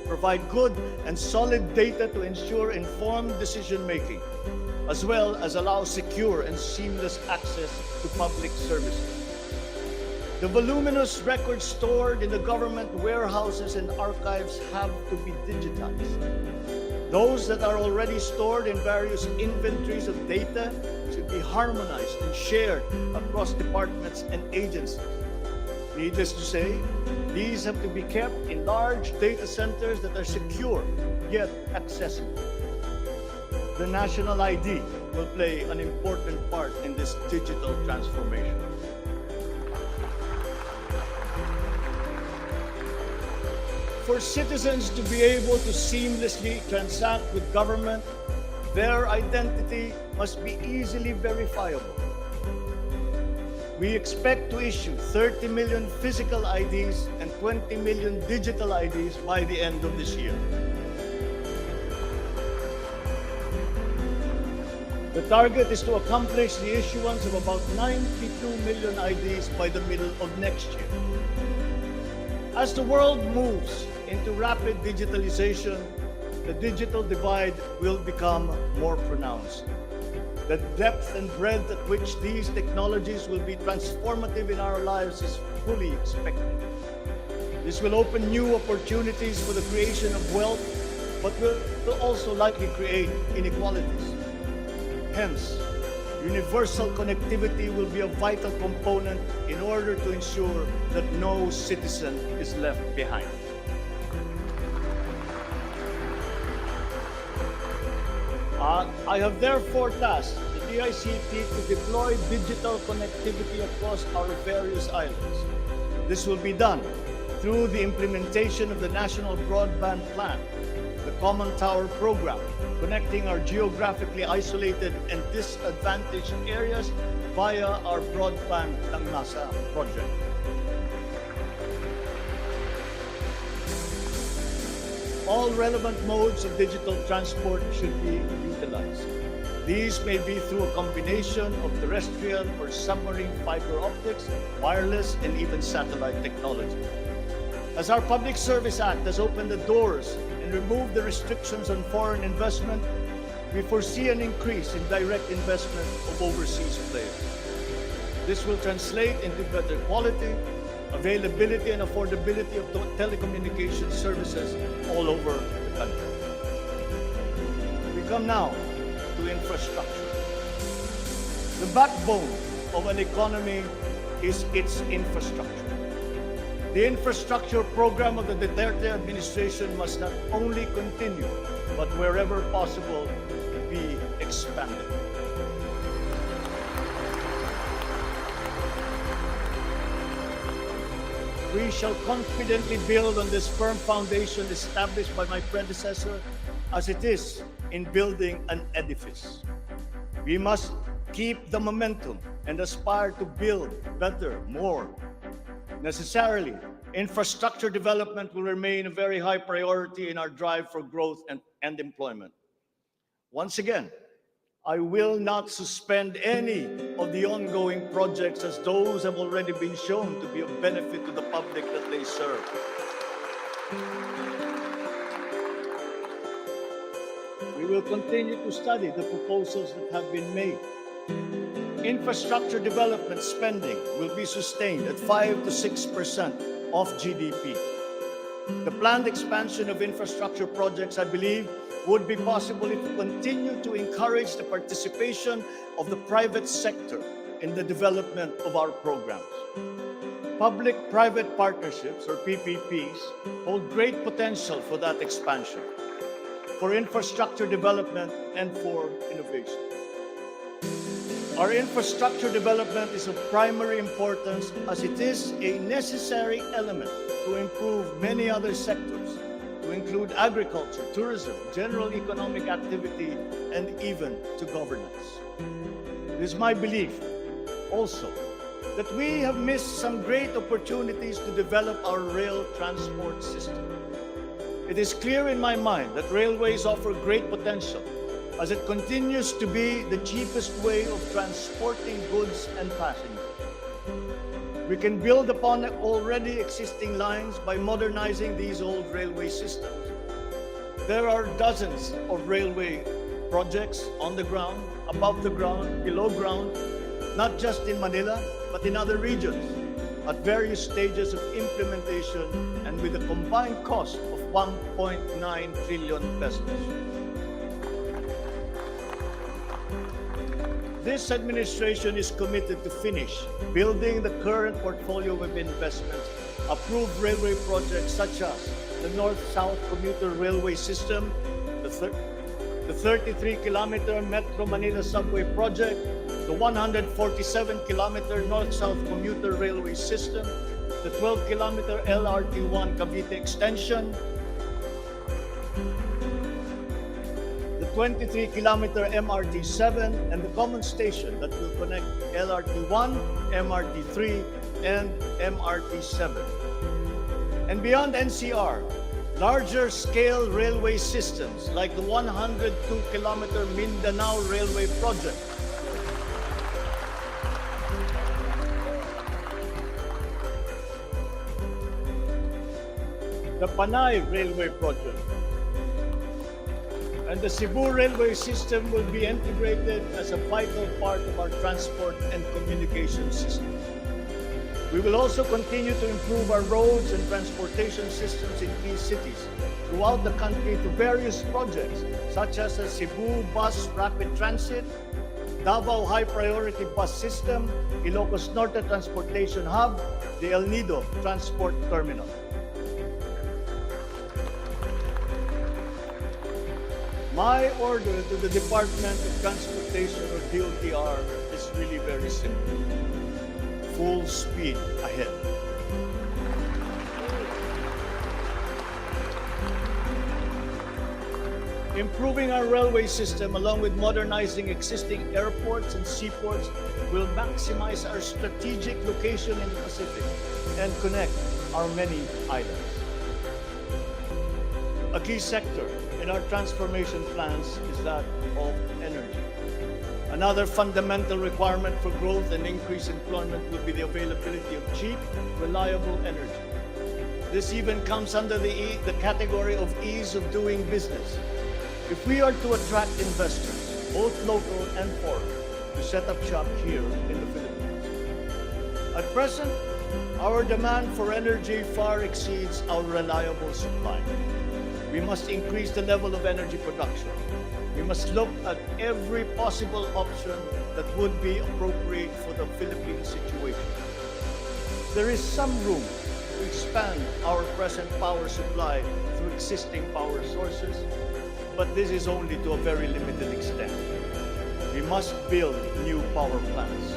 Provide good and solid data to ensure informed decision-making, as well as allow secure and seamless access to public services. The voluminous records stored in the government warehouses and archives have to be digitized. Those that are already stored in various inventories of data should be harmonized and shared across departments and agencies. Needless to say, these have to be kept in large data centers that are secure yet accessible. The national ID will play an important part in this digital transformation. For citizens to be able to seamlessly transact with government, their identity must be easily verifiable. We expect to issue 30 million physical IDs and 20 million digital IDs by the end of this year. The target is to accomplish the issuance of about 92 million IDs by the middle of next year. As the world moves into rapid digitalization, the digital divide will become more pronounced. The depth and breadth at which these technologies will be transformative in our lives is fully expected. This will open new opportunities for the creation of wealth, but will also likely create inequalities. Hence, universal connectivity will be a vital component in order to ensure that no citizen is left behind. I have therefore tasked the DICT to deploy digital connectivity across our various islands. This will be done through the implementation of the National Broadband Plan, the Common Tower Program, connecting our geographically isolated and disadvantaged areas via our Broadband ng Nasa project. All relevant modes of digital transport should be utilized. These may be through a combination of terrestrial or submarine fiber optics, wireless, and even satellite technology. As our Public Service Act has opened the doors and removed the restrictions on foreign investment, we foresee an increase in direct investment of overseas players. This will translate into better quality, availability, and affordability of telecommunication services all over the country. We come now to infrastructure. The backbone of an economy is its infrastructure. The infrastructure program of the Duterte administration must not only continue, but wherever possible, be expanded. We shall confidently build on this firm foundation established by my predecessor, as it is in building an edifice. We must keep the momentum and aspire to build better, more. Necessarily, infrastructure development will remain a very high priority in our drive for growth and employment. Once again, I will not suspend any of the ongoing projects, as those have already been shown to be of benefit to the public that they serve. We will continue to study the proposals that have been made. Infrastructure development spending will be sustained at 5 to 6% of GDP. The planned expansion of infrastructure projects, I believe, would be possible if we continue to encourage the participation of the private sector in the development of our programs. Public-private partnerships, or PPPs, hold great potential for that expansion, for infrastructure development, and for innovation. Our infrastructure development is of primary importance, as it is a necessary element to improve many other sectors, to include agriculture, tourism, general economic activity, and even to governance. It is my belief also that we have missed some great opportunities to develop our rail transport system. It is clear in my mind that railways offer great potential, as it continues to be the cheapest way of transporting goods and passengers. We can build upon already existing lines by modernizing these old railway systems. There are dozens of railway projects on the ground, above the ground, below ground, not just in Manila, but in other regions, at various stages of implementation and with a combined cost of 1.9 trillion pesos. This administration is committed to finish building the current portfolio of investments, approved railway projects such as the North-South Commuter Railway System, the 33-kilometer Metro Manila Subway Project, the 147-kilometer North-South Commuter Railway System, the 12-kilometer LRT-1 Cavite Extension, the 23-kilometer MRT-7, and the common station that will connect LRT-1, MRT-3, and MRT-7. And beyond NCR, larger-scale railway systems like the 102-kilometer Mindanao Railway Project, the Panay Railway Project, and the Cebu Railway System will be integrated as a vital part of our transport and communication system. We will also continue to improve our roads and transportation systems in key cities throughout the country through various projects, such as the Cebu Bus Rapid Transit, Davao High Priority Bus System, Ilocos Norte Transportation Hub, the El Nido Transport Terminal. My order to the Department of Transportation, or DOTR, is really very simple. Full speed ahead. Improving our railway system, along with modernizing existing airports and seaports, will maximize our strategic location in the Pacific and connect our many islands. A key sector in our transformation plans is that of energy. Another fundamental requirement for growth and increased employment will be the availability of cheap, reliable energy. This even comes under the category of ease of doing business, If we are to attract investors, both local and foreign, to set up shop here in the Philippines. At present, our demand for energy far exceeds our reliable supply. We must increase the level of energy production. We must look at every possible option that would be appropriate for the Philippine situation. There is some room to expand our present power supply through existing power sources, but this is only to a very limited extent. We must build new power plants.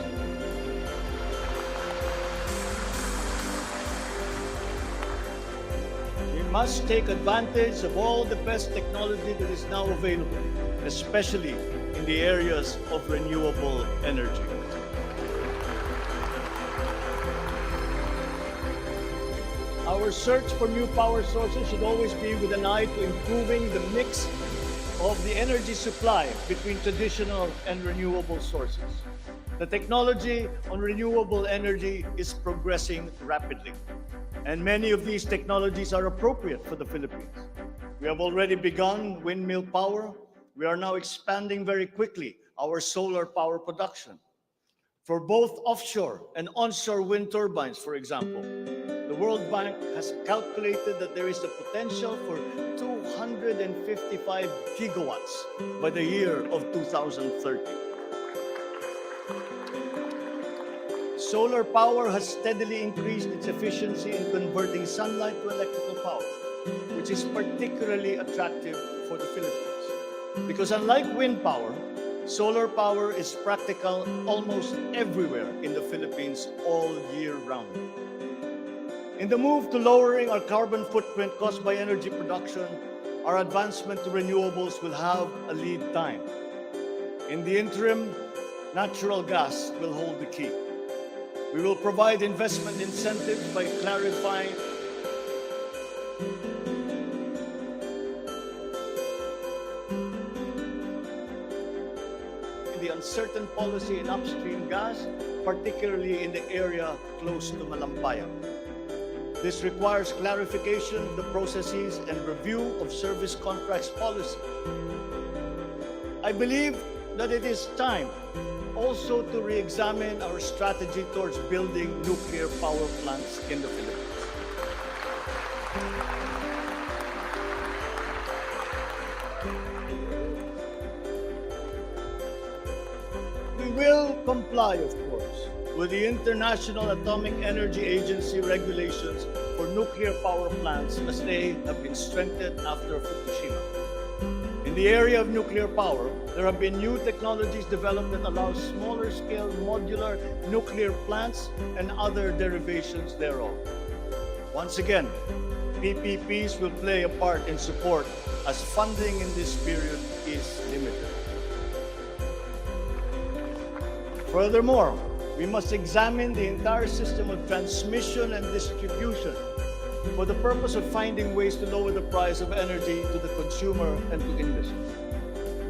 We must take advantage of all the best technology that is now available, especially in the areas of renewable energy. Our search for new power sources should always be with an eye to improving the mix of the energy supply between traditional and renewable sources. The technology on renewable energy is progressing rapidly, and many of these technologies are appropriate for the Philippines. We have already begun windmill power. We are now expanding very quickly our solar power production. For both offshore and onshore wind turbines, for example, the World Bank has calculated that there is the potential for 255 gigawatts by the year of 2030. Solar power has steadily increased its efficiency in converting sunlight to electrical power, which is particularly attractive for the Philippines. Because unlike wind power, solar power is practical almost everywhere in the Philippines all year round. In the move to lowering our carbon footprint caused by energy production, our advancement to renewables will have a lead time. In the interim, natural gas will hold the key. We will provide investment incentives by clarifying the uncertain policy in upstream gas, particularly in the area close to Malampaya. This requires clarification of the processes and review of service contracts policy. I believe that it is time also to re-examine our strategy towards building nuclear power plants in the Philippines. We will comply, of course, with the International Atomic Energy Agency regulations for nuclear power plants as they have been strengthened after Fukushima. In the area of nuclear power, there have been new technologies developed that allow smaller scale modular nuclear plants and other derivations thereof. Once again, PPPs will play a part in support as funding in this period is limited. Furthermore, we must examine the entire system of transmission and distribution for the purpose of finding ways to lower the price of energy to the consumer and to industry.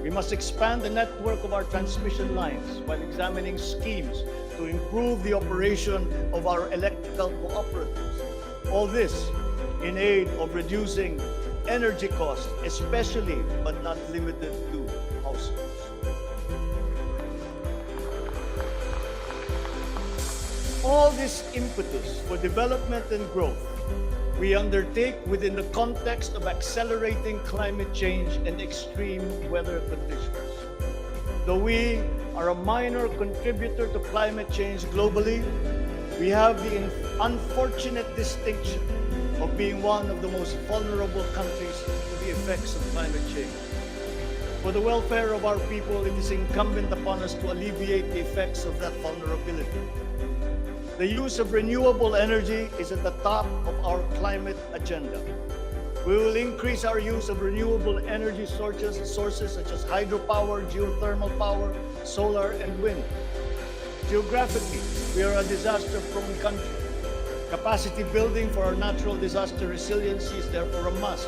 We must expand the network of our transmission lines while examining schemes to improve the operation of our electrical cooperatives. All this in aid of reducing energy costs, especially but not limited to households. All this impetus for development and growth we undertake within the context of accelerating climate change and extreme weather conditions. Though we are a minor contributor to climate change globally, we have the unfortunate distinction of being one of the most vulnerable countries to the effects of climate change. For the welfare of our people, it is incumbent upon us to alleviate the effects of that vulnerability. The use of renewable energy is at the top of our climate agenda. We will increase our use of renewable energy sources such as hydropower, geothermal power, solar, and wind. Geographically, we are a disaster-prone country. Capacity building for our natural disaster resiliency is therefore a must.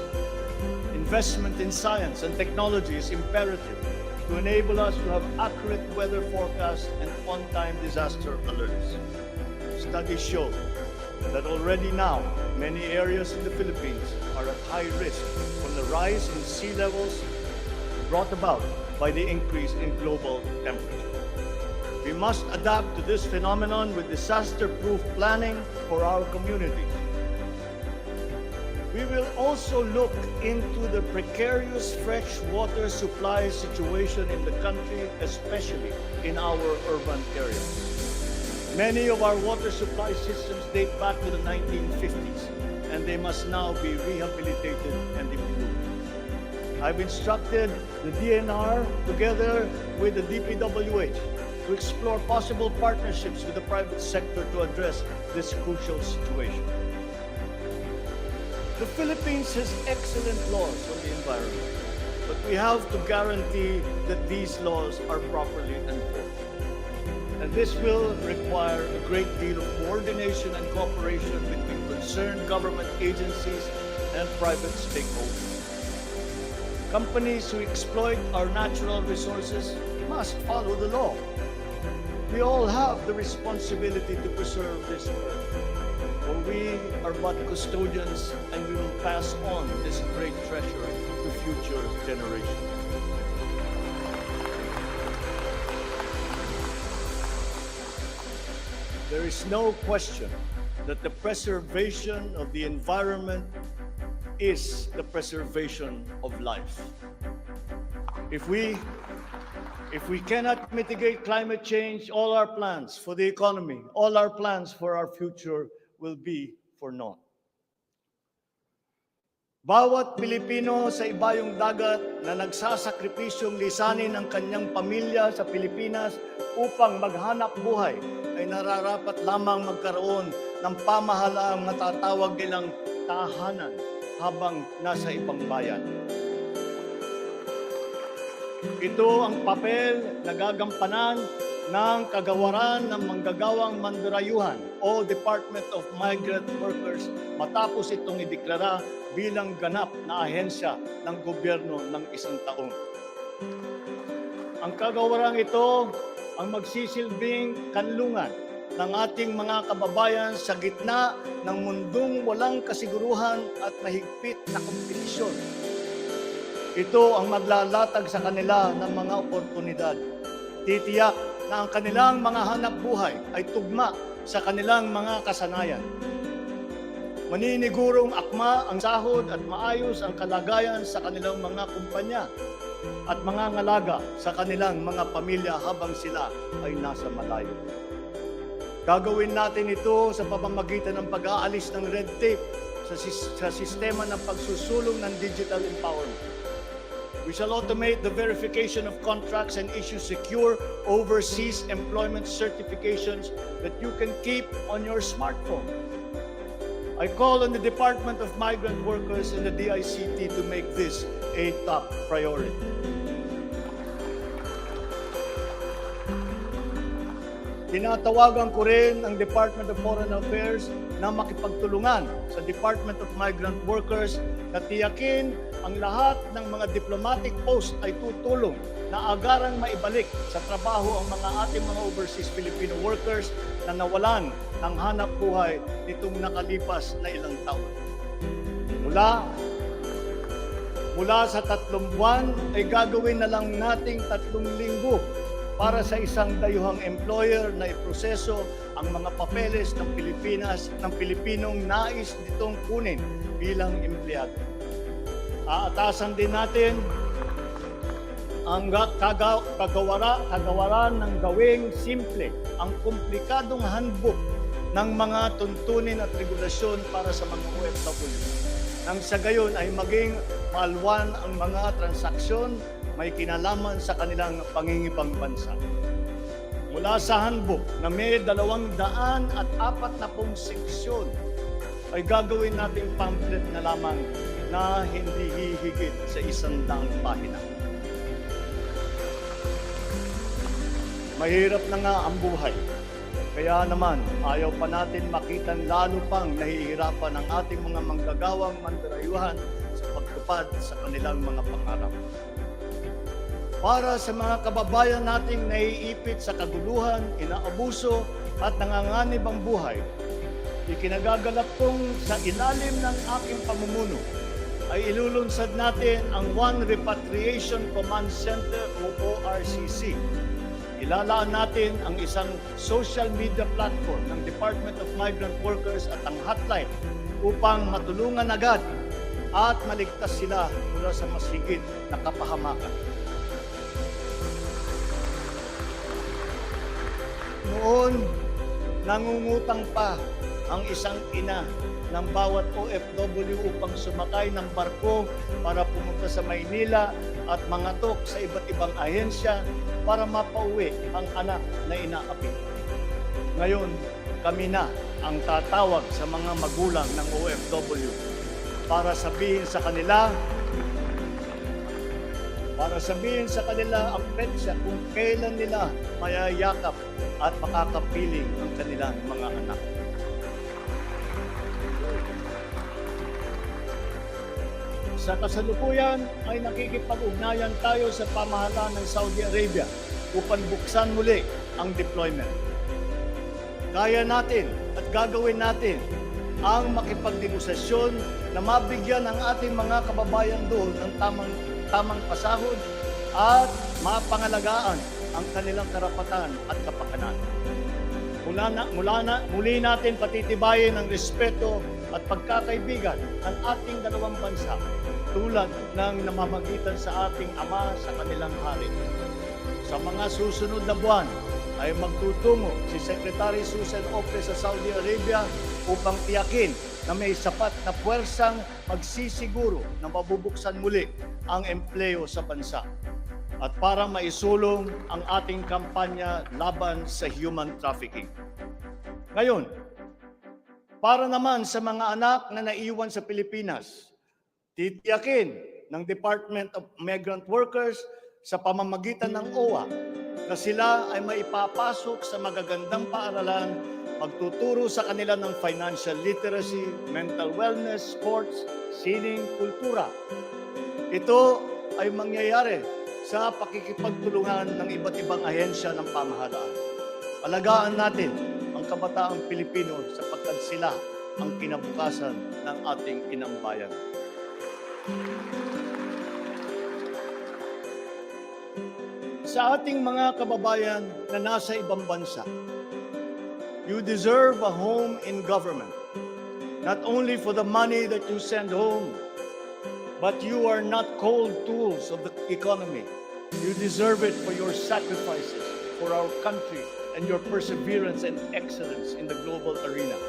Investment in science and technology is imperative to enable us to have accurate weather forecasts and on-time disaster alerts. Studies show that already now, many areas in the Philippines are at high risk from the rise in sea levels brought about by the increase in global temperature. We must adapt to this phenomenon with disaster-proof planning for our communities. We will also look into the precarious fresh water supply situation in the country, especially in our urban areas. Many of our water supply systems date back to the 1950s, and they must now be rehabilitated and improved. I've instructed the DNR together with the DPWH to explore possible partnerships with the private sector to address this crucial situation. The Philippines has excellent laws on the environment, but we have to guarantee that these laws are properly enforced. And this will require a great deal of coordination and cooperation between concerned government agencies and private stakeholders. Companies who exploit our natural resources must follow the law. We all have the responsibility to preserve this earth, for we are but custodians and we will pass on this great treasure to future generations. There is no question that the preservation of the environment is the preservation of life. If we cannot mitigate climate change, all our plans for the economy, all our plans for our future will be for naught. Bawat Pilipino sa ibayong dagat na nagsasakripisyong lisanin ang kanyang pamilya sa Pilipinas upang maghanap buhay ay nararapat lamang magkaroon ng pamahalaang natatawag nilang tahanan habang nasa ibang bayan. Ito ang papel na gagampanan ng kagawaran ng manggagawang mandarayuhan o Department of Migrant Workers matapos itong ideklara bilang ganap na ahensya ng gobyerno ng isang taon. Ang kagawarang ito ang magsisilbing kanlungan ng ating mga kababayan sa gitna ng mundong walang kasiguruhan at mahigpit na kompetisyon. Ito ang maglalatag sa kanila ng mga oportunidad. Titiyak na ang kanilang mga hanap buhay ay tugma sa kanilang mga kasanayan. Maninigurong akma ang sahod at maayos ang kalagayan sa kanilang mga kumpanya at mga ngalaga sa kanilang mga pamilya habang sila ay nasa malayo. Gagawin natin ito sa pamamagitan ng pag-aalis ng red tape sa sistema ng pagsusulong ng digital empowerment. We shall automate the verification of contracts and issue secure overseas employment certifications that you can keep on your smartphone. I call on the Department of Migrant Workers and the DICT to make this a top priority. Tinatawagan ko rin ang Department of Foreign Affairs na makipagtulungan sa Department of Migrant Workers na tiyakin ang lahat ng mga diplomatic post ay tutulong na agarang maibalik sa trabaho ang mga ating mga overseas Filipino workers na nawalan ng hanap buhay nitong nakalipas na ilang taon. Mula sa 3 buwan ay gagawin na lang nating 3 linggo para sa isang dayuhang employer na iproseso ang mga papeles ng Pilipinas ng Pilipinong nais nitong kunin bilang empleyado. Aatasan din natin ang kagawaran ng gawing simple ang komplikadong handbook ng mga tuntunin at regulasyon para sa mga OFW. Nang sa gayon ay maging maalwan ang mga transaksyon may kinalaman sa kanilang pangingibang bansa. Mula sa handbook na may 240 seksyon ay gagawin nating pamphlet na lamang na hindi hihigit sa 100 pahina. Mahirap na nga ang buhay. Kaya naman, ayaw pa natin makitan lalo pang nahihirapan ang ating mga manggagawang mandarayuhan sa pagtupad sa kanilang mga pangarap. Para sa mga kababayan nating naiipit sa kaguluhan, inaabuso at nanganganib ang buhay, ikinagagalak kong sa ilalim ng aking pamumuno ay ilulunsad natin ang One Repatriation Command Center o ORCC. Ilalaan natin ang isang social media platform ng Department of Migrant Workers at ang hotline upang matulungan agad at maligtas sila mula sa mas higit na kapahamakan. Noon, nangungutang pa ang isang ina ng bawat OFW upang sumakay ng barko para pumunta sa Maynila at mangatok sa iba't ibang ahensya para mapauwi ang anak na inaapi. Ngayon, kami na ang tatawag sa mga magulang ng OFW para sabihin sa kanila ang petsa kung kailan nila mayayakap at makakapiling ang kanilang mga anak. Sa kasalukuyan ay nakikipag-ugnayan tayo sa pamahalaan ng Saudi Arabia upang buksan muli ang deployment. Kaya natin at gagawin natin ang makipagnegosasyon na mabigyan ang ating mga kababayan doon ng tamang pasahod at mapangalagaan ang kanilang karapatan at kapakanan. Muli natin patitibayin ang respeto at pagkakaibigan ng ating dalawang bansa tulad ng namamagitan sa ating ama sa kanilang hari. Sa mga susunod na buwan ay magtutungo si Secretary Susan Ope sa Saudi Arabia upang tiyakin na may sapat na puwersang magsisiguro na mabubuksan muli ang empleo sa bansa at para maisulong ang ating kampanya laban sa human trafficking. Ngayon, para naman sa mga anak na naiwan sa Pilipinas, titiyakin ng Department of Migrant Workers sa pamamagitan ng OWA na sila ay maipapasok sa magagandang paaralan, magtuturo sa kanila ng financial literacy, mental wellness, sports, sining, kultura. Ito ay mangyayari sa pakikipagtulungan ng iba't ibang ahensya ng pamahalaan. Alagaan natin ang kabataang Pilipino sapagkat sila ang kinabukasan ng ating inang bayan. Sa ating mga kababayan na nasa ibang bansa, you deserve a home in government, not only for the money that you send home, but you are not cold tools of the economy. You deserve it for your sacrifices for our country and your perseverance and excellence in the global arena.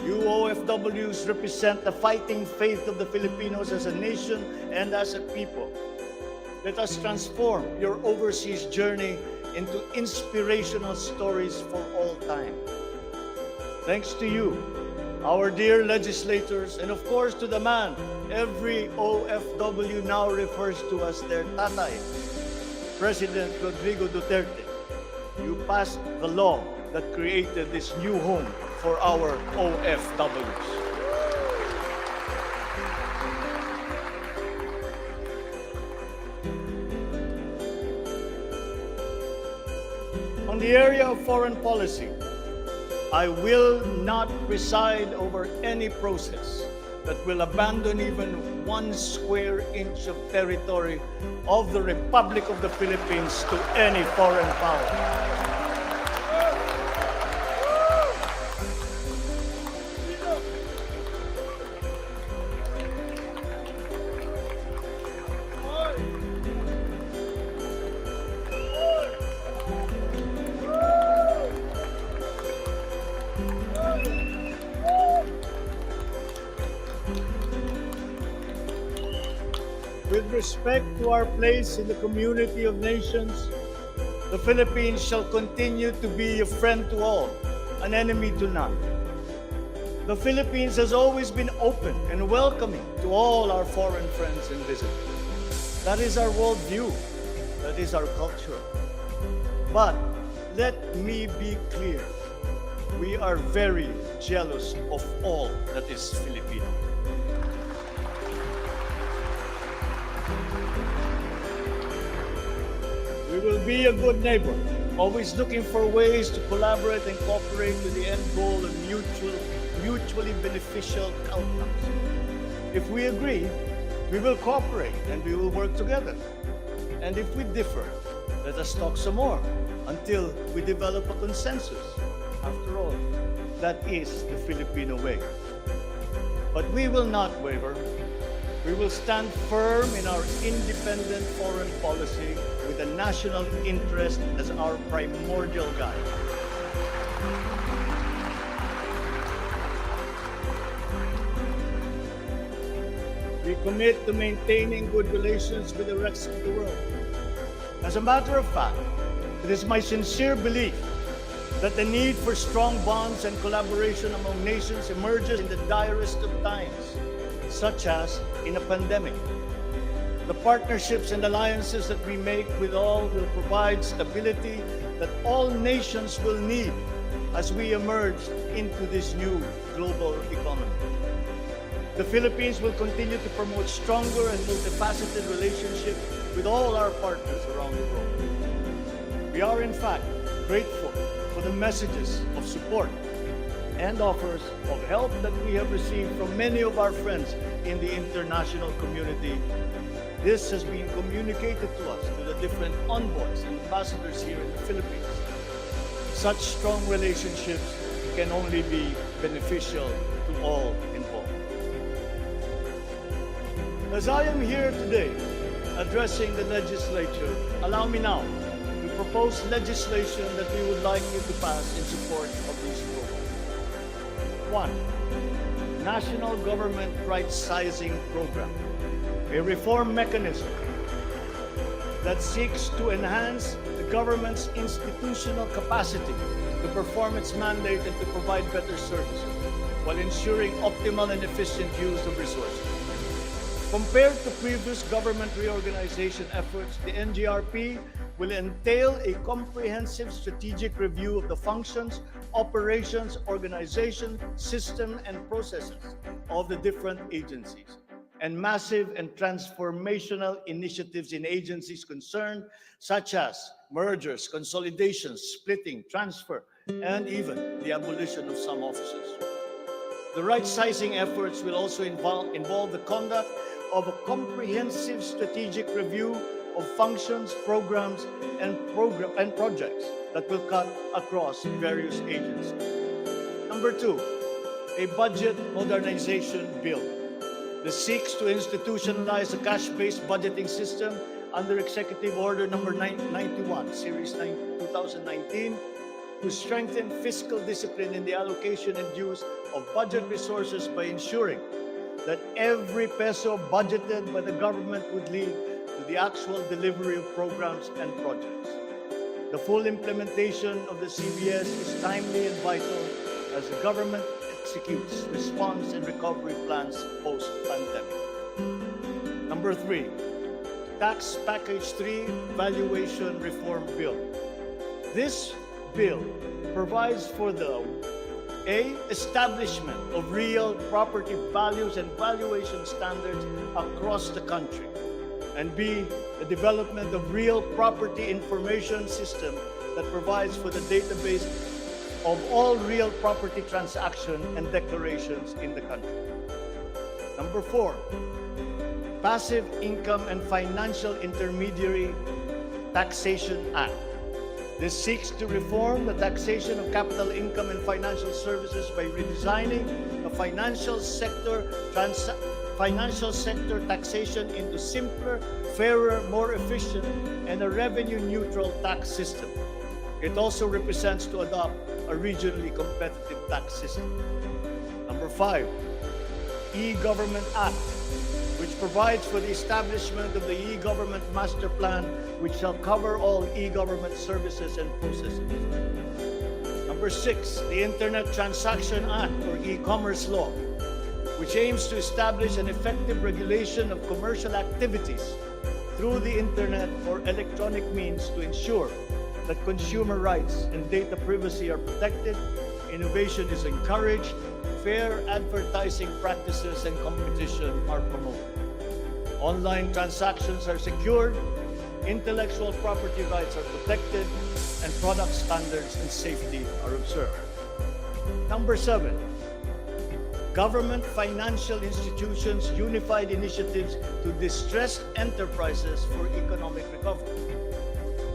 You OFWs represent the fighting faith of the Filipinos as a nation and as a people. Let us transform your overseas journey into inspirational stories for all time. Thanks to you, our dear legislators, and of course to the man every OFW now refers to as their tatay, President Rodrigo Duterte. You passed the law that created this new home for our OFWs. On the area of foreign policy, I will not preside over any process that will abandon even 1 square inch of territory of the Republic of the Philippines to any foreign power. With respect to our place in the community of nations, the Philippines shall continue to be a friend to all, an enemy to none. The Philippines has always been open and welcoming to all our foreign friends and visitors. That is our worldview. That is our culture. But let me be clear. We are very jealous of all that is Filipino. We will be a good neighbor, always looking for ways to collaborate and cooperate to the end goal of mutually beneficial outcomes. If we agree, we will cooperate and we will work together. And if we differ, let us talk some more until we develop a consensus. After all, that is the Filipino way. But we will not waver. We will stand firm in our independent foreign policy with the national interest as our primordial guide. We commit to maintaining good relations with the rest of the world. As a matter of fact, it is my sincere belief that the need for strong bonds and collaboration among nations emerges in the direst of times, such as in a pandemic. The partnerships and alliances that we make with all will provide stability that all nations will need as we emerge into this new global economy. The Philippines will continue to promote stronger and multifaceted relationships with all our partners around the world. We are in fact grateful for the messages of support and offers of help that we have received from many of our friends in the international community. This has been communicated to us through the different envoys and ambassadors here in the Philippines. Such strong relationships can only be beneficial to all involved. As I am here today addressing the legislature, allow me now to propose legislation that we would like you to pass in support of these programs. 1. National Government Right-Sizing Program, a reform mechanism that seeks to enhance the government's institutional capacity to perform its mandate and to provide better services while ensuring optimal and efficient use of resources. Compared to previous government reorganization efforts, the NGRP will entail a comprehensive strategic review of the functions, operations, organization, system, and processes of the different agencies, and massive and transformational initiatives in agencies concerned, such as mergers, consolidations, splitting, transfer, and even the abolition of some offices. The right-sizing efforts will also involve the conduct of a comprehensive strategic review of functions, programs, and projects that will cut across various agencies. Number 2, a budget modernization bill. This seeks to institutionalize a cash-based budgeting system under Executive Order Number 91, Series 2019, to strengthen fiscal discipline in the allocation and use of budget resources by ensuring that every peso budgeted by the government would lead to the actual delivery of programs and projects. The full implementation of the CBS is timely and vital as the government executes response and recovery plans post-pandemic. Number 3, Tax Package 3 Valuation Reform Bill. This bill provides for the A, establishment of real property values and valuation standards across the country, and B, the development of real property information system that provides for the database of all real property transactions and declarations in the country. Number 4, Passive Income and Financial Intermediary Taxation Act. This seeks to reform the taxation of capital income and financial services by redesigning the financial sector taxation into simpler, fairer, more efficient, and a revenue-neutral tax system. It also represents to adopt a regionally competitive tax system. Number 5, E-Government Act, which provides for the establishment of the E-Government Master Plan, which shall cover all e-government services and processes. Number 6, the Internet Transaction Act, or e-commerce law, which aims to establish an effective regulation of commercial activities through the Internet or electronic means to ensure that consumer rights and data privacy are protected, innovation is encouraged, fair advertising practices and competition are promoted. Online transactions are secured, intellectual property rights are protected, and product standards and safety are observed. Number 7, Government Financial Institutions Unified Initiatives to Distressed Enterprises for Economic Recovery.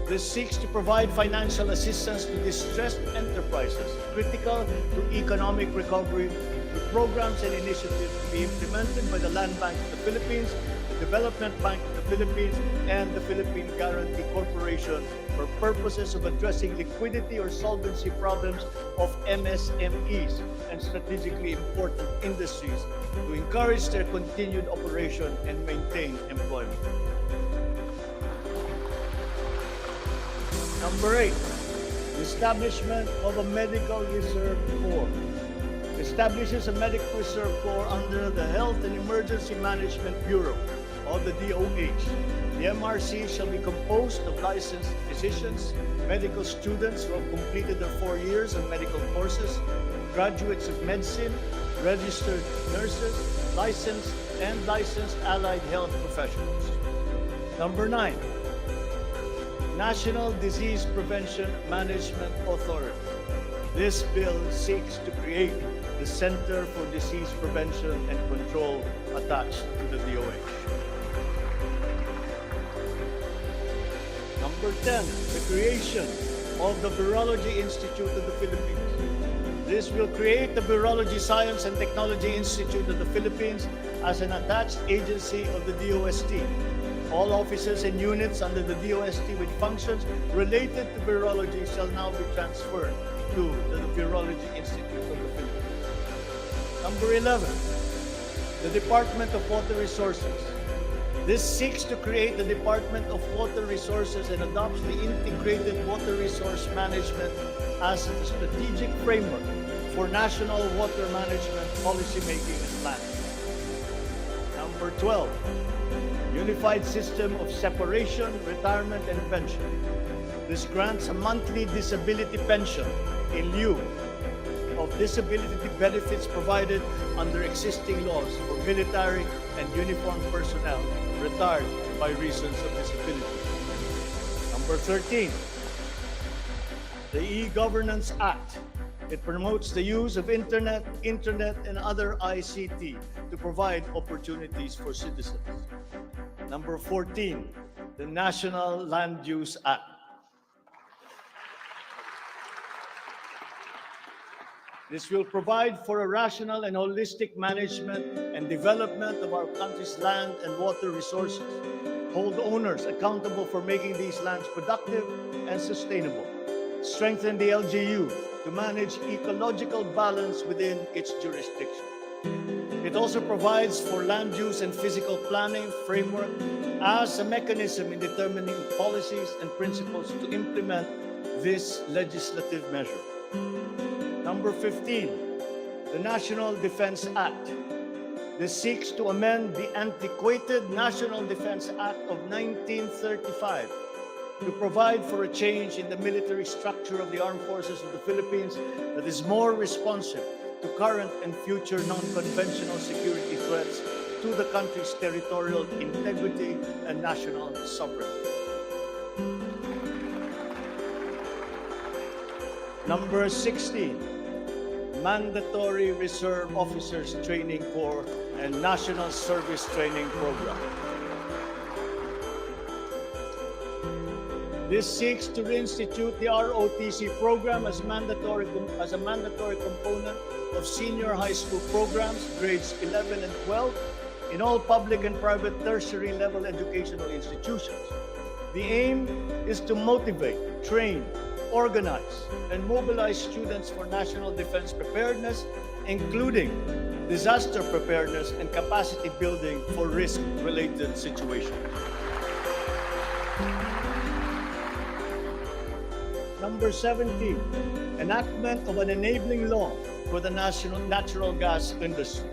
This seeks to provide financial assistance to distressed enterprises critical to economic recovery through programs and initiatives to be implemented by the Land Bank of the Philippines, the Development Bank of the Philippines, and the Philippine Guarantee Corporation for purposes of addressing liquidity or solvency problems of MSMEs and strategically important industries to encourage their continued operation and maintain employment. Number 8, the establishment of a Medical Reserve Corps. Establishes a Medical Reserve Corps under the Health and Emergency Management Bureau of the DOH. The MRC shall be composed of licensed physicians, medical students who have completed their 4 years of medical courses, graduates of medicine, registered nurses, licensed and licensed allied health professionals. Number 9, National Disease Prevention Management Authority. This bill seeks to create the Center for Disease Prevention and Control attached to the DOH. Number 10, the creation of the Virology Institute of the Philippines. This will create the Virology Science and Technology Institute of the Philippines as an attached agency of the DOST. All offices and units under the DOST with functions related to virology shall now be transferred to the Virology Institute of the Philippines. Number 11, the Department of Water Resources. This seeks to create the Department of Water Resources and adopts the integrated water resource management as a strategic framework for national water management policymaking and planning. Number 12, Unified System of Separation, Retirement, and Pension. This grants a monthly disability pension in lieu of disability benefits provided under existing laws for military and uniformed personnel retired by reasons of disability. Number 13, the E-Governance Act. It promotes the use of internet, and other ICT to provide opportunities for citizens. Number 14, the National Land Use Act. This will provide for a rational and holistic management and development of our country's land and water resources, hold owners accountable for making these lands productive and sustainable, strengthen the LGU to manage ecological balance within its jurisdiction. It also provides for land use and physical planning framework as a mechanism in determining policies and principles to implement this legislative measure. Number 15, the National Defense Act. This seeks to amend the antiquated National Defense Act of 1935 to provide for a change in the military structure of the armed forces of the Philippines that is more responsive to current and future non-conventional security threats to the country's territorial integrity and national sovereignty. Number 16, Mandatory Reserve Officers Training Corps and National Service Training Program. This seeks to reinstitute the ROTC program as a mandatory component of senior high school programs, grades 11 and 12, in all public and private tertiary level educational institutions. The aim is to motivate, train, organize, and mobilize students for national defense preparedness, including disaster preparedness and capacity building for risk-related situations. Number 17, enactment of an enabling law for the natural gas industry.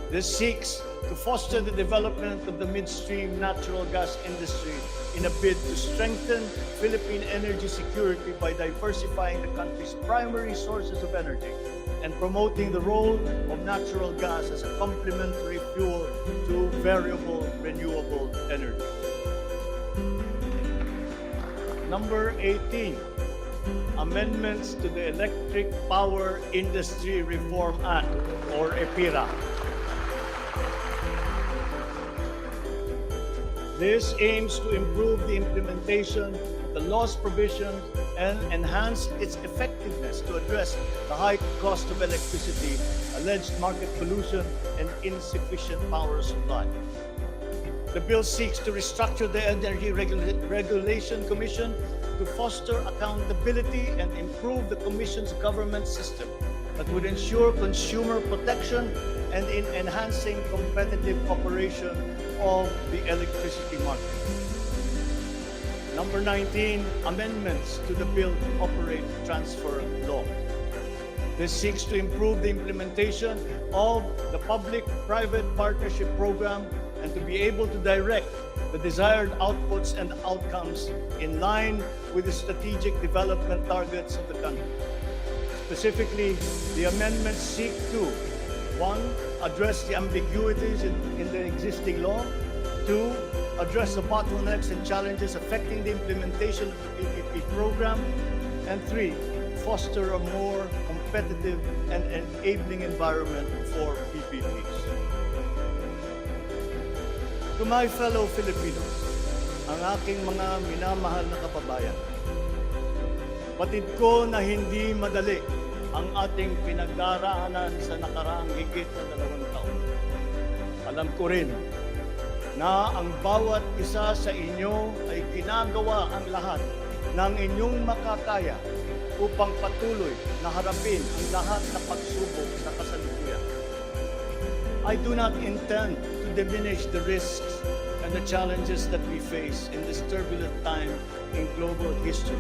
This seeks to foster the development of the midstream natural gas industry in a bid to strengthen Philippine energy security by diversifying the country's primary sources of energy and promoting the role of natural gas as a complementary fuel to variable renewable energy. Number 18, amendments to the Electric Power Industry Reform Act, or EPIRA. This aims to improve the implementation of the law's provisions and enhance its effectiveness to address the high cost of electricity, alleged market pollution, and insufficient power supply. The bill seeks to restructure the Energy Regulation Commission to foster accountability and improve the Commission's government system that would ensure consumer protection and in enhancing competitive operation of the electricity market. Number 19, amendments to the Bill Operate Transfer Law. This seeks to improve the implementation of the public-private partnership program and to be able to direct the desired outputs and outcomes in line with the strategic development targets of the country. Specifically, the amendments seek to 1. Address the ambiguities in the existing law. 2. Address the bottlenecks and challenges affecting the implementation of the PPP program. And 3. Foster a more competitive and enabling environment for PPPs. To my fellow Filipinos, ang aking mga minamahal na kababayan, batid ko na hindi madali ang ating pinagdaraanan sa nakaraang higit na 2 taon. Alam ko rin na ang bawat isa sa inyo ay ginagawa ang lahat ng inyong makakaya upang patuloy na harapin ang lahat na pagsubok sa kasalukuyan. I do not intend to diminish the risks and the challenges that we face in this turbulent time in global history.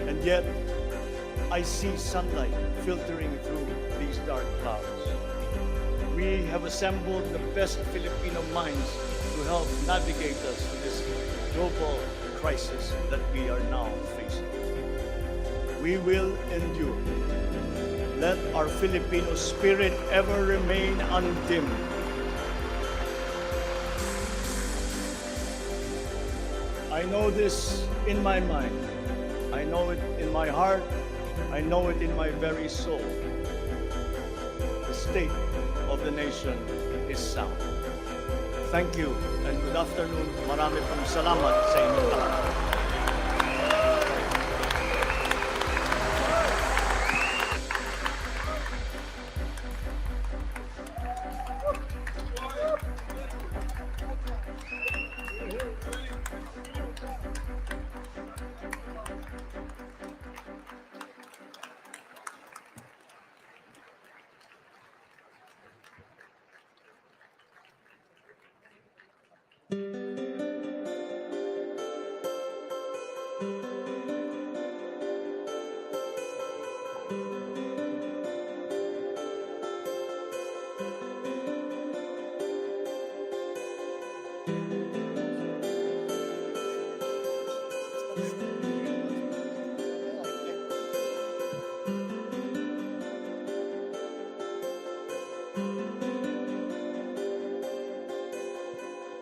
And yet, I see sunlight filtering through these dark clouds. We have assembled the best Filipino minds to help navigate us through this global crisis that we are now facing. We will endure. Let our Filipino spirit ever remain undimmed. I know this in my mind. I know it in my heart. I know it in my very soul. The state of the nation is sound. Thank you and good afternoon. Marami pong salamat sa inyong lahat.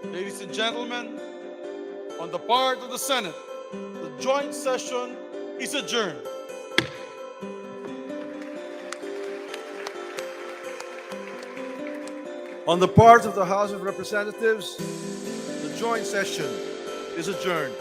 Ladies and gentlemen, on the part of the Senate, the joint session is adjourned. On the part of the House of Representatives, the joint session is adjourned.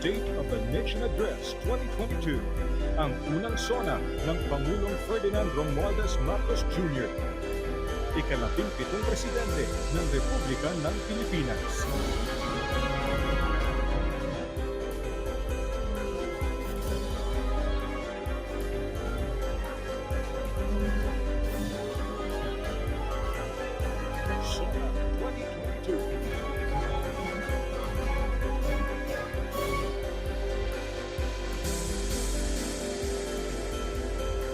State of the Nation Address 2022, ang unang Sona ng Pangulong Ferdinand Romuadez Marcos Jr., ika-17 Presidente ng Republika ng Pilipinas.